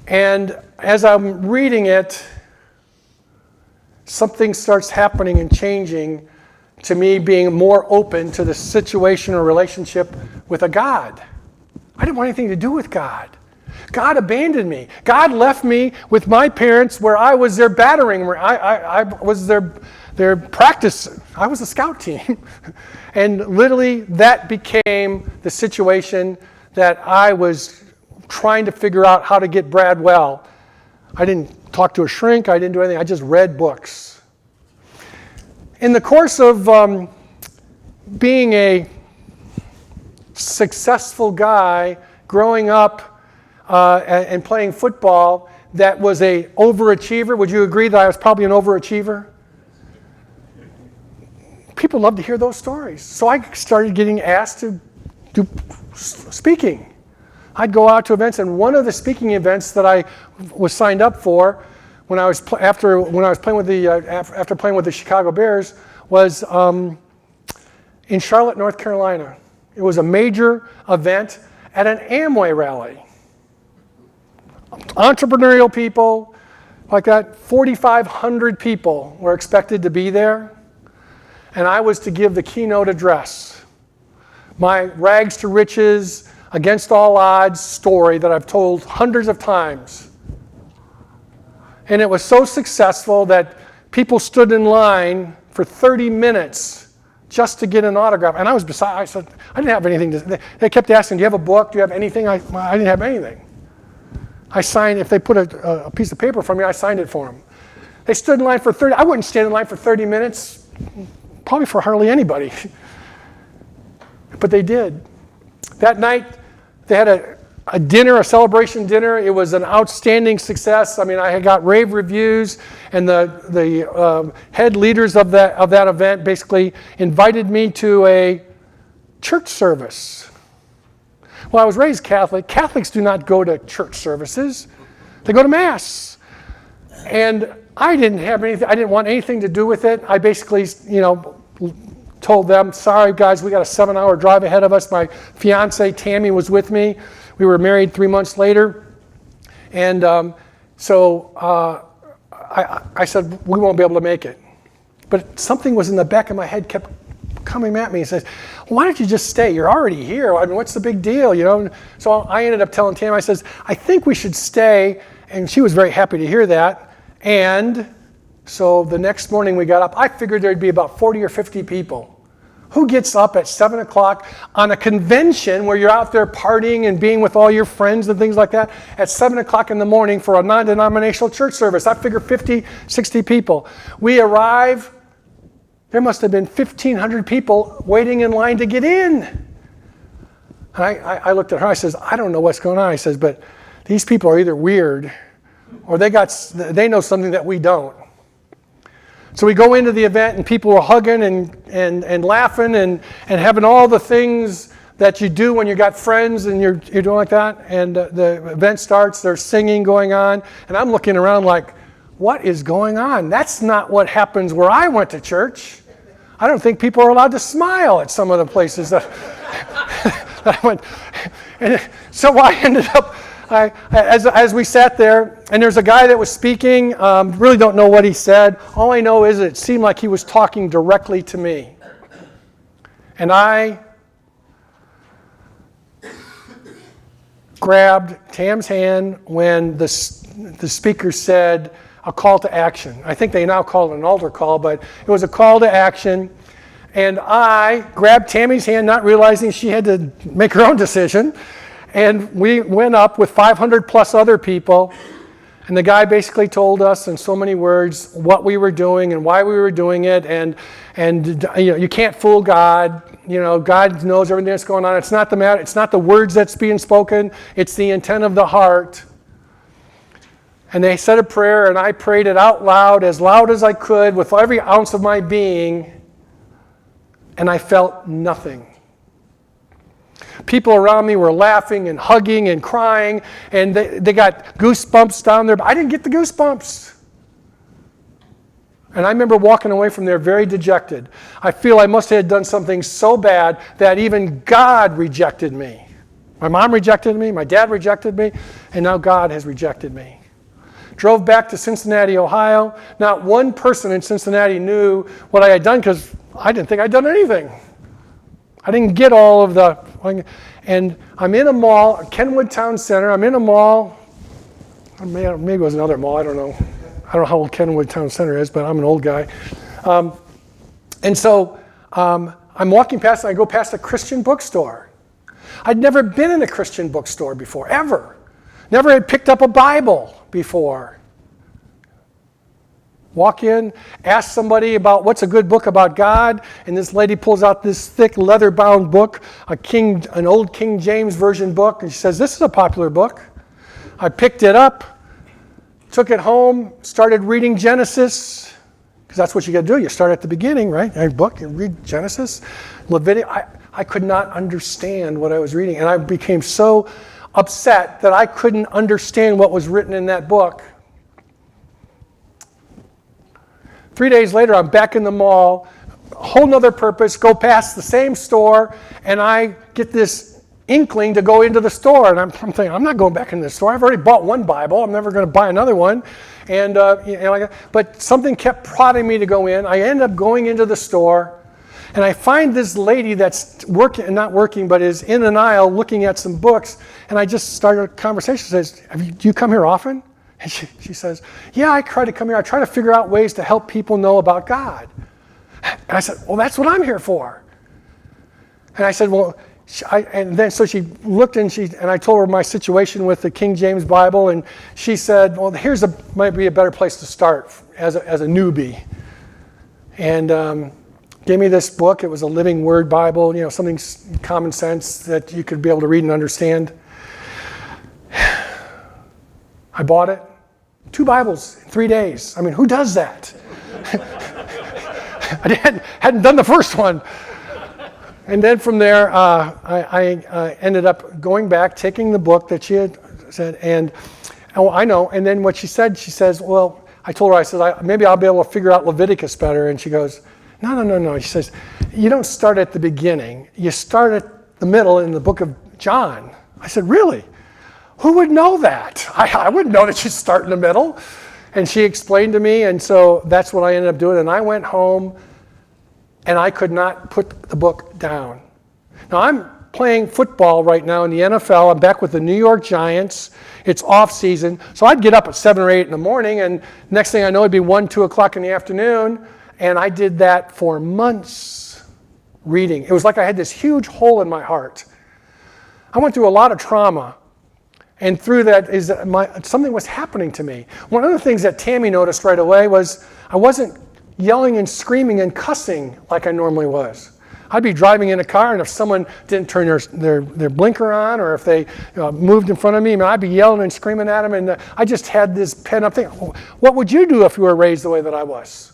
And as I'm reading it, something starts happening and changing to me being more open to the situation or relationship with a God. I didn't want anything to do with God. God abandoned me. God left me with my parents where I was their battering. I was their practice. I was the scout team. And literally that became the situation that I was trying to figure out how to get Brad well. I didn't talk to a shrink. I didn't do anything. I just read books. In the course of being a successful guy, growing up and playing football, that was an overachiever. Would you agree that I was probably an overachiever? People love to hear those stories. So I started getting asked to do speaking. I'd go out to events, and one of the speaking events that I was signed up for when I was after playing with the Chicago Bears was in Charlotte, North Carolina. It was a major event at an Amway rally. Entrepreneurial people like that, 4,500 people were expected to be there, and I was to give the keynote address. My rags to riches, against all odds story that I've told hundreds of times. And it was so successful that people stood in line for 30 minutes just to get an autograph. And I said, I didn't have anything to, they kept asking, do you have a book? Do you have anything? I didn't have anything. I signed, if they put a piece of paper for me, I signed it for them. They stood in line for 30, I wouldn't stand in line for 30 minutes, probably for hardly anybody. But they did. That night, they had a dinner, a celebration dinner. It was an outstanding success. I mean, I had got rave reviews, and the head leaders of that event basically invited me to a church service. Well, I was raised Catholic. Catholics do not go to church services. They go to Mass. And I didn't want anything to do with it. I basically, told them, sorry guys, we got a 7-hour drive ahead of us. My fiance, Tammy, was with me. We were married 3 months later. And I said, we won't be able to make it. But something was in the back of my head, kept coming at me and says, why don't you just stay? You're already here. I mean, what's the big deal? So I ended up telling Tammy, I says, I think we should stay. And she was very happy to hear that. And so the next morning we got up. I figured there'd be about 40 or 50 people. Who gets up at 7 o'clock on a convention where you're out there partying and being with all your friends and things like that at 7 o'clock in the morning for a non-denominational church service? I figure 50, 60 people. We arrive. There must have been 1,500 people waiting in line to get in. And I looked at her. I says, I don't know what's going on. I says, but these people are either weird or they know something that we don't. So we go into the event and people are hugging and laughing and having all the things that you do when you got friends and you're doing like that. And the event starts, there's singing going on. And I'm looking around like, what is going on? That's not what happens where I went to church. I don't think people are allowed to smile at some of the places that I went. And so I ended up, as we sat there, and there's a guy that was speaking, really don't know what he said. All I know is it seemed like he was talking directly to me. And I grabbed Tam's hand when the speaker said a call to action. I think they now call it an altar call, but it was a call to action. And I grabbed Tammy's hand, not realizing she had to make her own decision. And we went up with 500 plus other people, and the guy basically told us in so many words what we were doing and why we were doing it, and you can't fool God. God knows everything that's going on. It's not the matter. It's not the words that's being spoken. It's the intent of the heart. And they said a prayer, and I prayed it out loud as I could with every ounce of my being, and I felt nothing. People around me were laughing and hugging and crying, and they got goosebumps down there, but I didn't get the goosebumps. And I remember walking away from there very dejected. I feel I must have done something so bad that even God rejected me. My mom rejected me, my dad rejected me, and now God has rejected me. Drove back to Cincinnati, Ohio. Not one person in Cincinnati knew what I had done because I didn't think I'd done anything. I didn't get all of the, and I'm in a mall, Kenwood Town Center. I'm in a mall, maybe it was another mall, I don't know. I don't know how old Kenwood Town Center is, but I'm an old guy. And so I'm walking past, and I go past a Christian bookstore. I'd never been in a Christian bookstore before, ever. Never had picked up a Bible before. Walk in, ask somebody about what's a good book about God, and this lady pulls out this thick leather-bound book, an old King James Version book, and she says, this is a popular book. I picked it up, took it home, started reading Genesis, because that's what you got to do. You start at the beginning, right? Every book, you read Genesis, Leviticus. I could not understand what I was reading, and I became so upset that I couldn't understand what was written in that book. 3 days later, I'm back in the mall, a whole nother purpose, go past the same store, and I get this inkling to go into the store. And I'm thinking, I'm not going back into the store. I've already bought one Bible. I'm never going to buy another one. But something kept prodding me to go in. I ended up going into the store, And I find this lady that's working, not working, but is in an aisle looking at some books. And I just started a conversation. She says, do you come here often? And she says, yeah, I try to come here. I try to figure out ways to help people know about God. And I said, well, that's what I'm here for. And I said, well, and then so she looked and I told her my situation with the King James Bible. And she said, well, might be a better place to start as a newbie. And gave me this book. It was a Living Word Bible, something common sense that you could be able to read and understand. I bought it. 2 Bibles in 3 days. I mean, who does that? I hadn't done the first one. And then from there, I ended up going back, taking the book that she had said, and I know. And then what she says, well, I told her, I said, maybe I'll be able to figure out Leviticus better. And she goes, no. She says, you don't start at the beginning. You start at the middle in the book of John. I said, really? Who would know that? I wouldn't know that you start in the middle. And she explained to me, and so that's what I ended up doing. And I went home, and I could not put the book down. Now, I'm playing football right now in the NFL. I'm back with the New York Giants. It's off season. So I'd get up at 7 or 8 in the morning, and next thing I know, it'd be 1, 2 o'clock in the afternoon. And I did that for months, reading. It was like I had this huge hole in my heart. I went through a lot of trauma. And through that is something was happening to me. One of the things that Tammy noticed right away was I wasn't yelling and screaming and cussing like I normally was. I'd be driving in a car, and if someone didn't turn their blinker on, or if they moved in front of me, I'd be yelling and screaming at them. And I just had this pent-up thing. What would you do if you were raised the way that I was?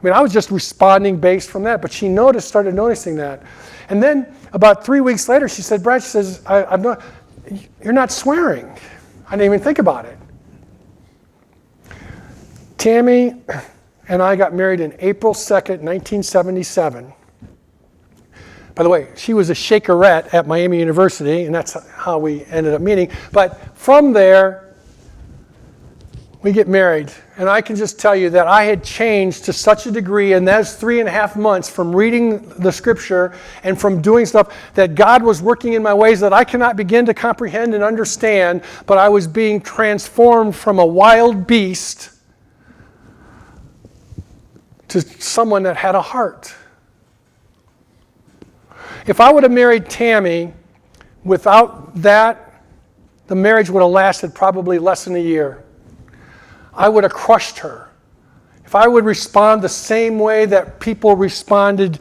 I mean, I was just responding based from that. But she started noticing that. And then about 3 weeks later, she said, Brad, you're not swearing. I didn't even think about it. Tammy and I got married on April 2nd, 1977. By the way, she was a Shakerette at Miami University, and that's how we ended up meeting. But from there, we get married. And I can just tell you that I had changed to such a degree, and that's 3.5 months from reading the scripture and from doing stuff that God was working in my ways that I cannot begin to comprehend and understand, but I was being transformed from a wild beast to someone that had a heart. If I would have married Tammy without that, the marriage would have lasted probably less than a year. I would have crushed her. If I would respond the same way that people responded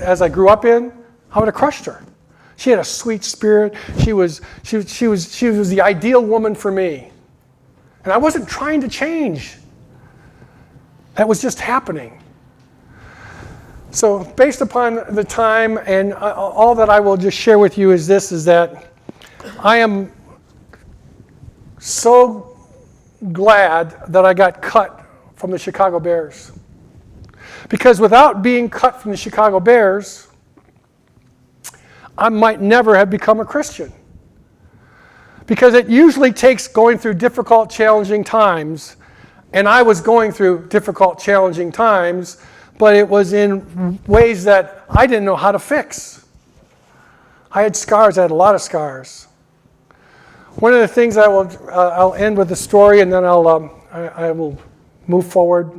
as I grew up in, I would have crushed her. She had a sweet spirit. She was the ideal woman for me. And I wasn't trying to change. That was just happening. So based upon the time and all that I will just share with you is that I am so glad that I got cut from the Chicago Bears. Because without being cut from the Chicago Bears, I might never have become a Christian. Because it usually takes going through difficult, challenging times, and I was going through difficult, challenging times, but it was in ways that I didn't know how to fix. I had scars. I had a lot of scars. One of the things I'll end with a story, and then I will move forward.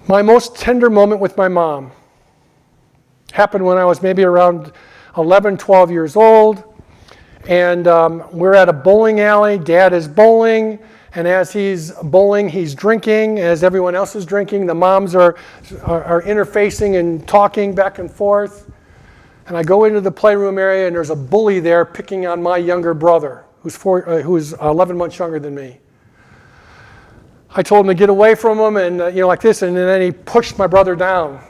My most tender moment with my mom happened when I was maybe around 11, 12 years old, and we're at a bowling alley. Dad is bowling, and as he's bowling, he's drinking. As everyone else is drinking, the moms are interfacing and talking back and forth. And I go into the playroom area, and there's a bully there picking on my younger brother, who's 11 months younger than me. I told him to get away from him, and like this, and then he pushed my brother down.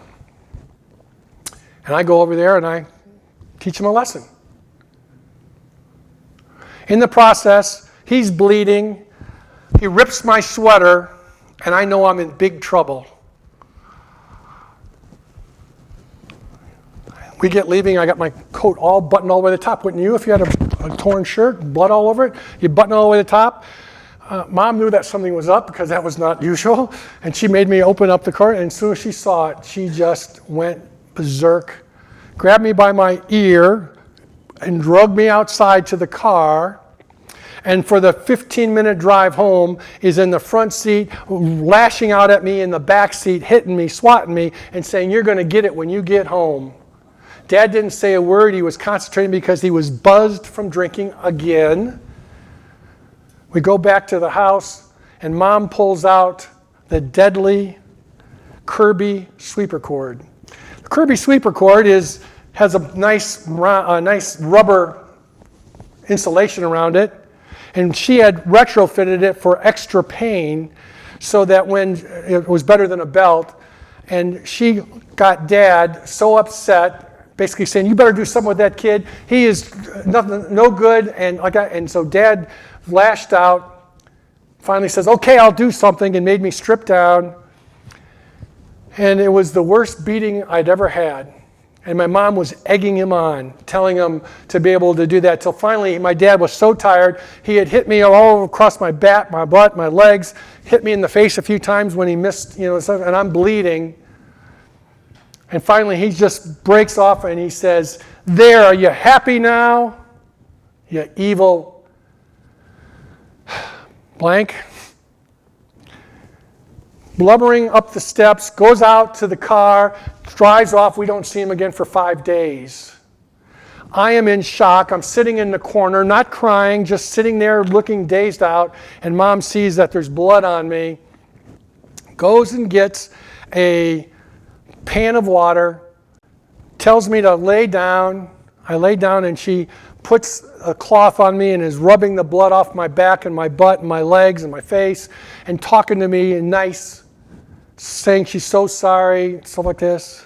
And I go over there and I teach him a lesson. In the process, he's bleeding. He rips my sweater, and I know I'm in big trouble. We get leaving, I got my coat all buttoned all the way to the top. Wouldn't you if you had a torn shirt, blood all over it? You button all the way to the top. Mom knew that something was up because that was not usual, and she made me open up the car, and as soon as she saw it, she just went berserk, grabbed me by my ear, and dragged me outside to the car, and for the 15-minute drive home is in the front seat, lashing out at me in the back seat, hitting me, swatting me, and saying, "You're going to get it when you get home." Dad didn't say a word. He was concentrating because he was buzzed from drinking again. We go back to the house, and Mom pulls out the deadly Kirby sweeper cord. The Kirby sweeper cord has a nice rubber insulation around it, and she had retrofitted it for extra pain so that when it was better than a belt, and she got Dad so upset, basically saying, "You better do something with that kid. He is no good," and like that. And so Dad lashed out, finally says, "Okay, I'll do something," and made me strip down. And it was the worst beating I'd ever had. And my mom was egging him on, telling him to be able to do that, till finally my dad was so tired, he had hit me all across my back, my butt, my legs, hit me in the face a few times when he missed, and I'm bleeding. And finally he just breaks off and he says, "There, are you happy now? You evil blank." Blubbering up the steps, goes out to the car, drives off. We don't see him again for 5 days. I am in shock. I'm sitting in the corner, not crying, just sitting there looking dazed out. And Mom sees that there's blood on me, goes and gets a pan of water, tells me to lay down. I lay down and she puts a cloth on me and is rubbing the blood off my back and my butt and my legs and my face and talking to me and nice, saying she's so sorry, stuff like this.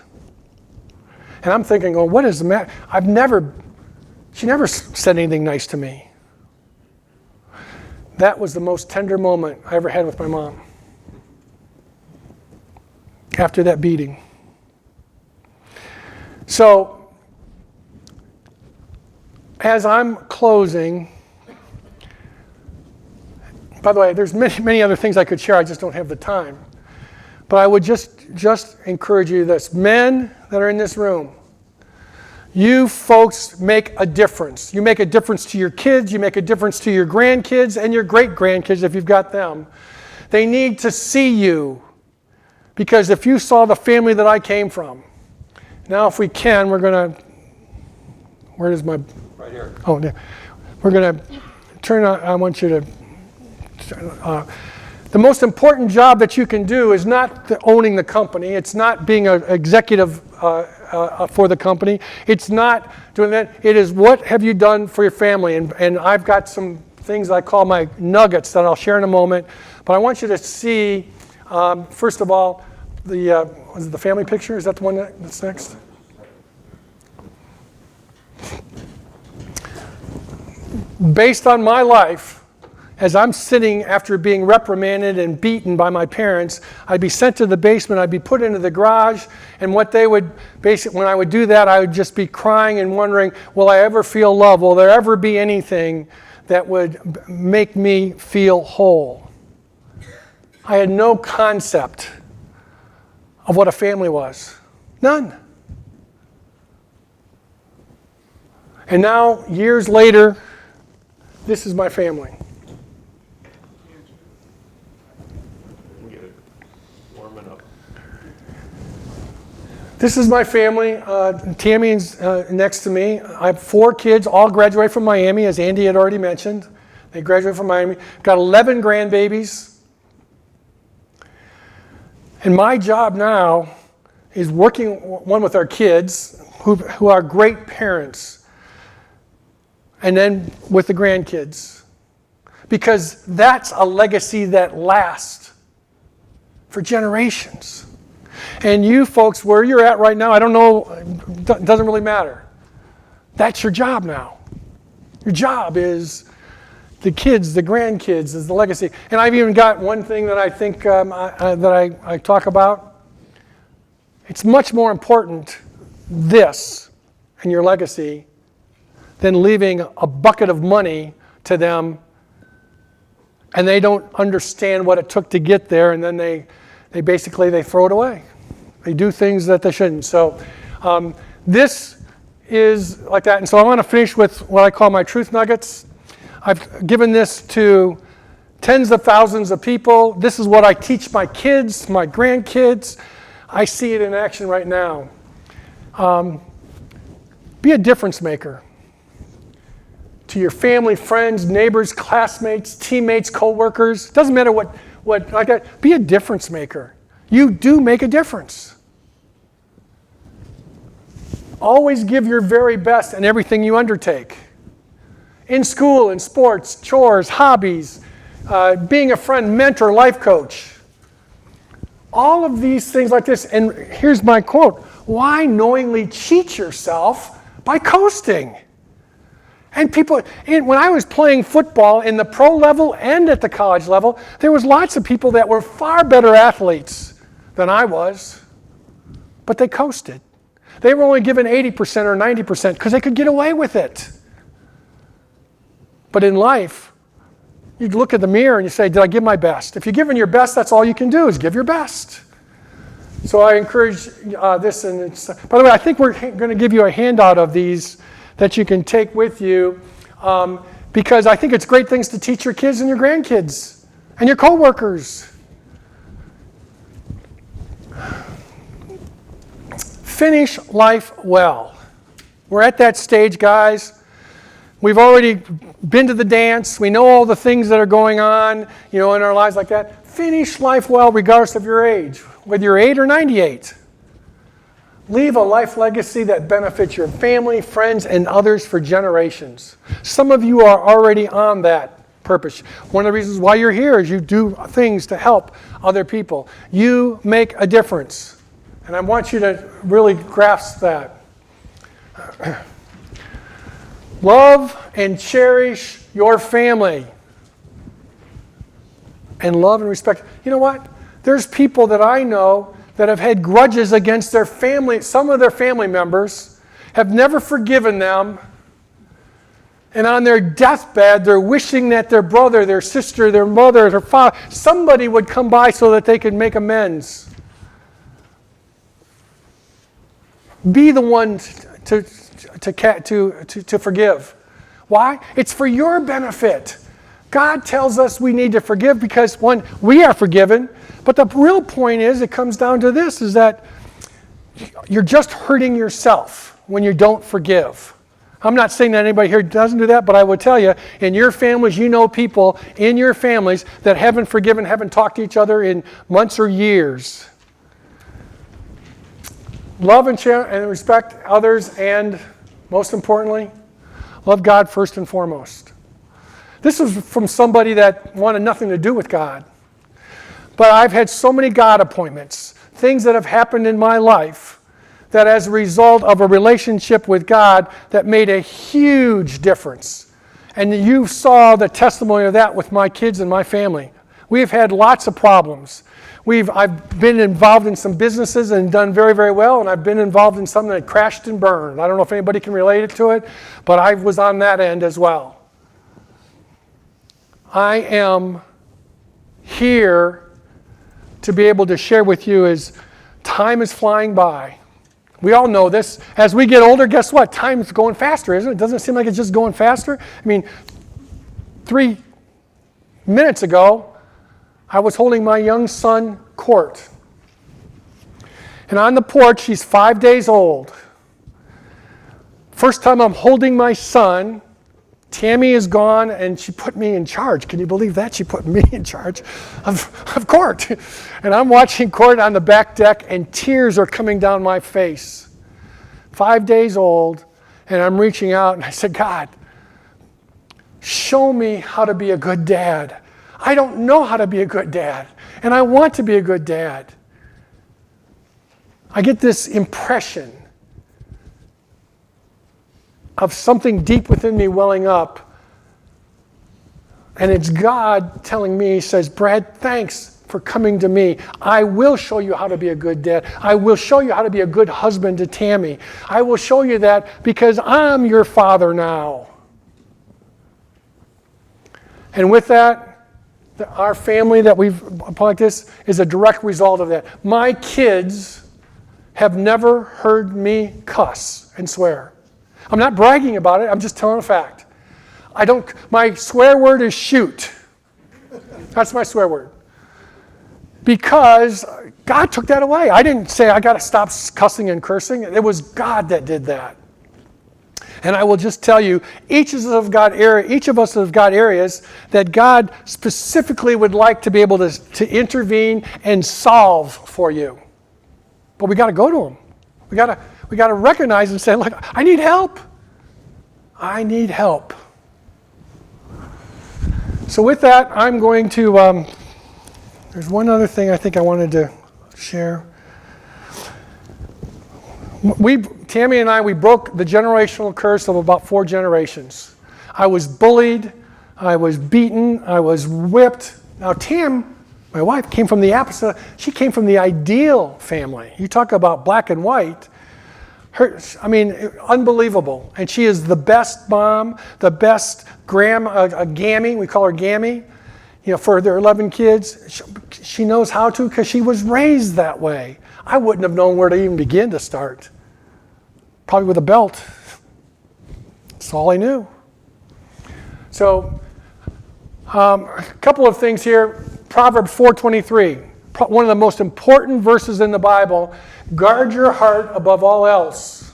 And I'm thinking, "Oh, what is the matter?" She never said anything nice to me. That was the most tender moment I ever had with my mom. After that beating. So, as I'm closing, by the way, there's many other things I could share, I just don't have the time. But I would just encourage you this. Men that are in this room, you folks make a difference. You make a difference to your kids, you make a difference to your grandkids and your great-grandkids if you've got them. They need to see you. Because if you saw the family that I came from, now if we can, we're going to, where is my, Right here. oh, yeah. We're going to turn on, I want you to, the most important job that you can do is not owning the company. It's not being an executive for the company. It's not doing that. It is what have you done for your family. And I've got some things I call my nuggets that I'll share in a moment. But I want you to see, first of all, was it the family picture? Is that the one that's next? Based on my life, as I'm sitting after being reprimanded and beaten by my parents, I'd be sent to the basement, I'd be put into the garage, and what they would basically, when I would do that, I would just be crying and wondering, will I ever feel love? Will there ever be anything that would make me feel whole? I had no concept of what a family was. None. And now, years later, this is my family. This is my family. Tammy's next to me. I have 4 kids, all graduated from Miami, as Andy had already mentioned. They graduated from Miami. Got 11 grandbabies. And my job now is working one with our kids, who are great parents, and then with the grandkids. Because that's a legacy that lasts for generations. And you folks, where you're at right now, I don't know, it doesn't really matter. That's your job now. Your job is the kids, the grandkids, is the legacy. And I've even got one thing that I think I talk about. It's much more important, this and your legacy, than leaving a bucket of money to them and they don't understand what it took to get there, and then they basically throw it away. They do things that they shouldn't. So this is like that. And so I want to finish with what I call my truth nuggets. I've given this to tens of thousands of people. This is what I teach my kids, my grandkids. I see it in action right now. Be a difference maker to your family, friends, neighbors, classmates, teammates, co-workers. Doesn't matter what like that. Be a difference maker. You do make a difference. Always give your very best in everything you undertake. In school, in sports, chores, hobbies, being a friend, mentor, life coach. All of these things like this. And here's my quote. Why knowingly cheat yourself by coasting? And when I was playing football in the pro level and at the college level, there was lots of people that were far better athletes than I was, but they coasted. They were only given 80% or 90% because they could get away with it. But in life, you look at the mirror and you say, did I give my best? If you're giving your best, that's all you can do is give your best. So I encourage this. And by the way, I think we're going to give you a handout of these that you can take with you because I think it's great things to teach your kids and your grandkids and your coworkers. Finish life well. We're at that stage, guys. We've already been to the dance. We know all the things that are going on, in our lives like that. Finish life well regardless of your age, whether you're 8 or 98. Leave a life legacy that benefits your family, friends, and others for generations. Some of you are already on that purpose. One of the reasons why you're here is you do things to help other people. You make a difference. And I want you to really grasp that. Love and cherish your family. And love and respect. You know what? There's people that I know that have had grudges against their family. Some of their family members have never forgiven them. And on their deathbed, they're wishing that their brother, their sister, their mother, their father, somebody would come by so that they could make amends. Be the one to forgive. Why? It's for your benefit. God tells us we need to forgive because, one, we are forgiven. But the real point is, it comes down to this, is that you're just hurting yourself when you don't forgive. I'm not saying that anybody here doesn't do that, but I will tell you, in your families, you know people in your families that haven't forgiven, haven't talked to each other in months or years. Love and share and respect others, and most importantly, love God first and foremost. This is from somebody that wanted nothing to do with God. But I've had so many God appointments, things that have happened in my life that as a result of a relationship with God that made a huge difference. And you saw the testimony of that with my kids and my family. We've had lots of problems. I've been involved in some businesses and done very, very well, and I've been involved in something that crashed and burned. I don't know if anybody can relate it to it, but I was on that end as well. I am here to be able to share with you as time is flying by. We all know this. As we get older, guess what? Time is going faster, isn't it? Doesn't it seem like it's just going faster? I mean, 3 minutes ago, I was holding my young son, Court. And on the porch, he's 5 days old. First time I'm holding my son, Tammy is gone, and she put me in charge. Can you believe that? She put me in charge of Court. And I'm watching Court on the back deck, and tears are coming down my face. 5 days old, and I'm reaching out, and I said, God, show me how to be a good dad. I don't know how to be a good dad, and I want to be a good dad. I get this impression of something deep within me welling up, and it's God telling me, he says, Brad, thanks for coming to me. I will show you how to be a good dad. I will show you how to be a good husband to Tammy. I will show you that because I'm your father now. And with that, our family that we've like this is a direct result of that. My kids have never heard me cuss and swear. I'm not bragging about it. I'm just telling a fact. My swear word is shoot. That's my swear word. Because God took that away. I didn't say I got to stop cussing and cursing. It was God that did that. And I will just tell you, each of us have got areas that God specifically would like to be able to intervene and solve for you. But we got to go to Him. We got to recognize and say, look, I need help. I need help. So with that, I'm going to. There's one other thing I think I wanted to share. Tammy and I, we broke the generational curse of about 4 generations. I was bullied, I was beaten, I was whipped. Now Tam, my wife, came from the opposite. She came from the ideal family. You talk about black and white. Unbelievable. And she is the best mom, the best gammy. We call her Gammy. For their 11 kids. She knows how to because she was raised that way. I wouldn't have known where to even begin to start. Probably with a belt. That's all I knew. So, a couple of things here. Proverbs 4:23, one of the most important verses in the Bible. Guard your heart above all else,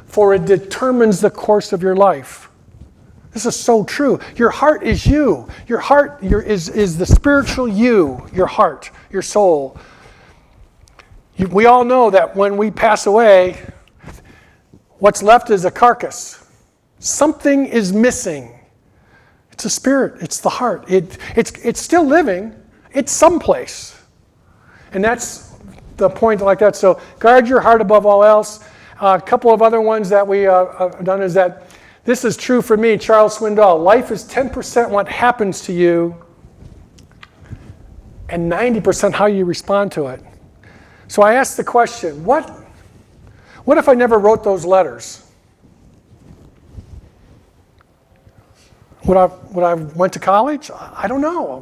for it determines the course of your life. This is so true. Your heart is you. Your heart is the spiritual you, your heart, your soul. We all know that when we pass away, what's left is a carcass. Something is missing. It's a spirit. It's the heart. It's still living. It's someplace. And that's the point like that. So guard your heart above all else. A couple of other ones that we have done is that this is true for me, Charles Swindoll. Life is 10% what happens to you and 90% how you respond to it. So I asked the question, what if I never wrote those letters? Would I went to college? I don't know.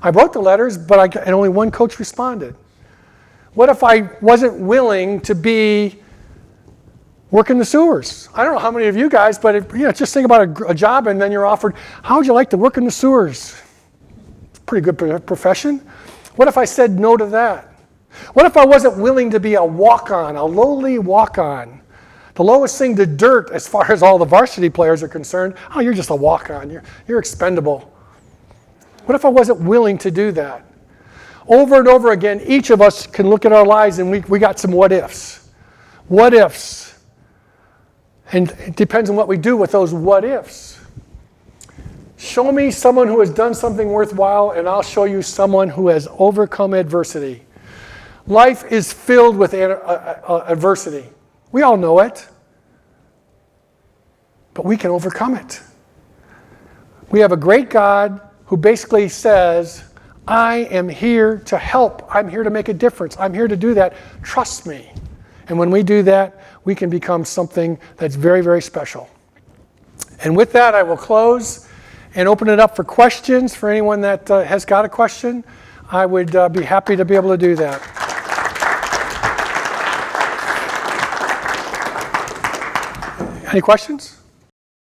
I wrote the letters, and only one coach responded. What if I wasn't willing to be working the sewers? I don't know how many of you guys, but just think about a job and then you're offered, how would you like to work in the sewers? It's a pretty good profession. What if I said no to that? What if I wasn't willing to be a walk-on, a lowly walk-on? The lowest thing to dirt as far as all the varsity players are concerned. Oh, you're just a walk-on. You're expendable. What if I wasn't willing to do that? Over and over again, each of us can look at our lives and we got some what ifs. What ifs? And it depends on what we do with those what ifs. Show me someone who has done something worthwhile and I'll show you someone who has overcome adversity. Life is filled with adversity. We all know it. But we can overcome it. We have a great God who basically says, I am here to help. I'm here to make a difference. I'm here to do that. Trust me. And when we do that, we can become something that's very, very special. And with that, I will close and open it up for questions for anyone that has got a question. I would be happy to be able to do that. Any questions?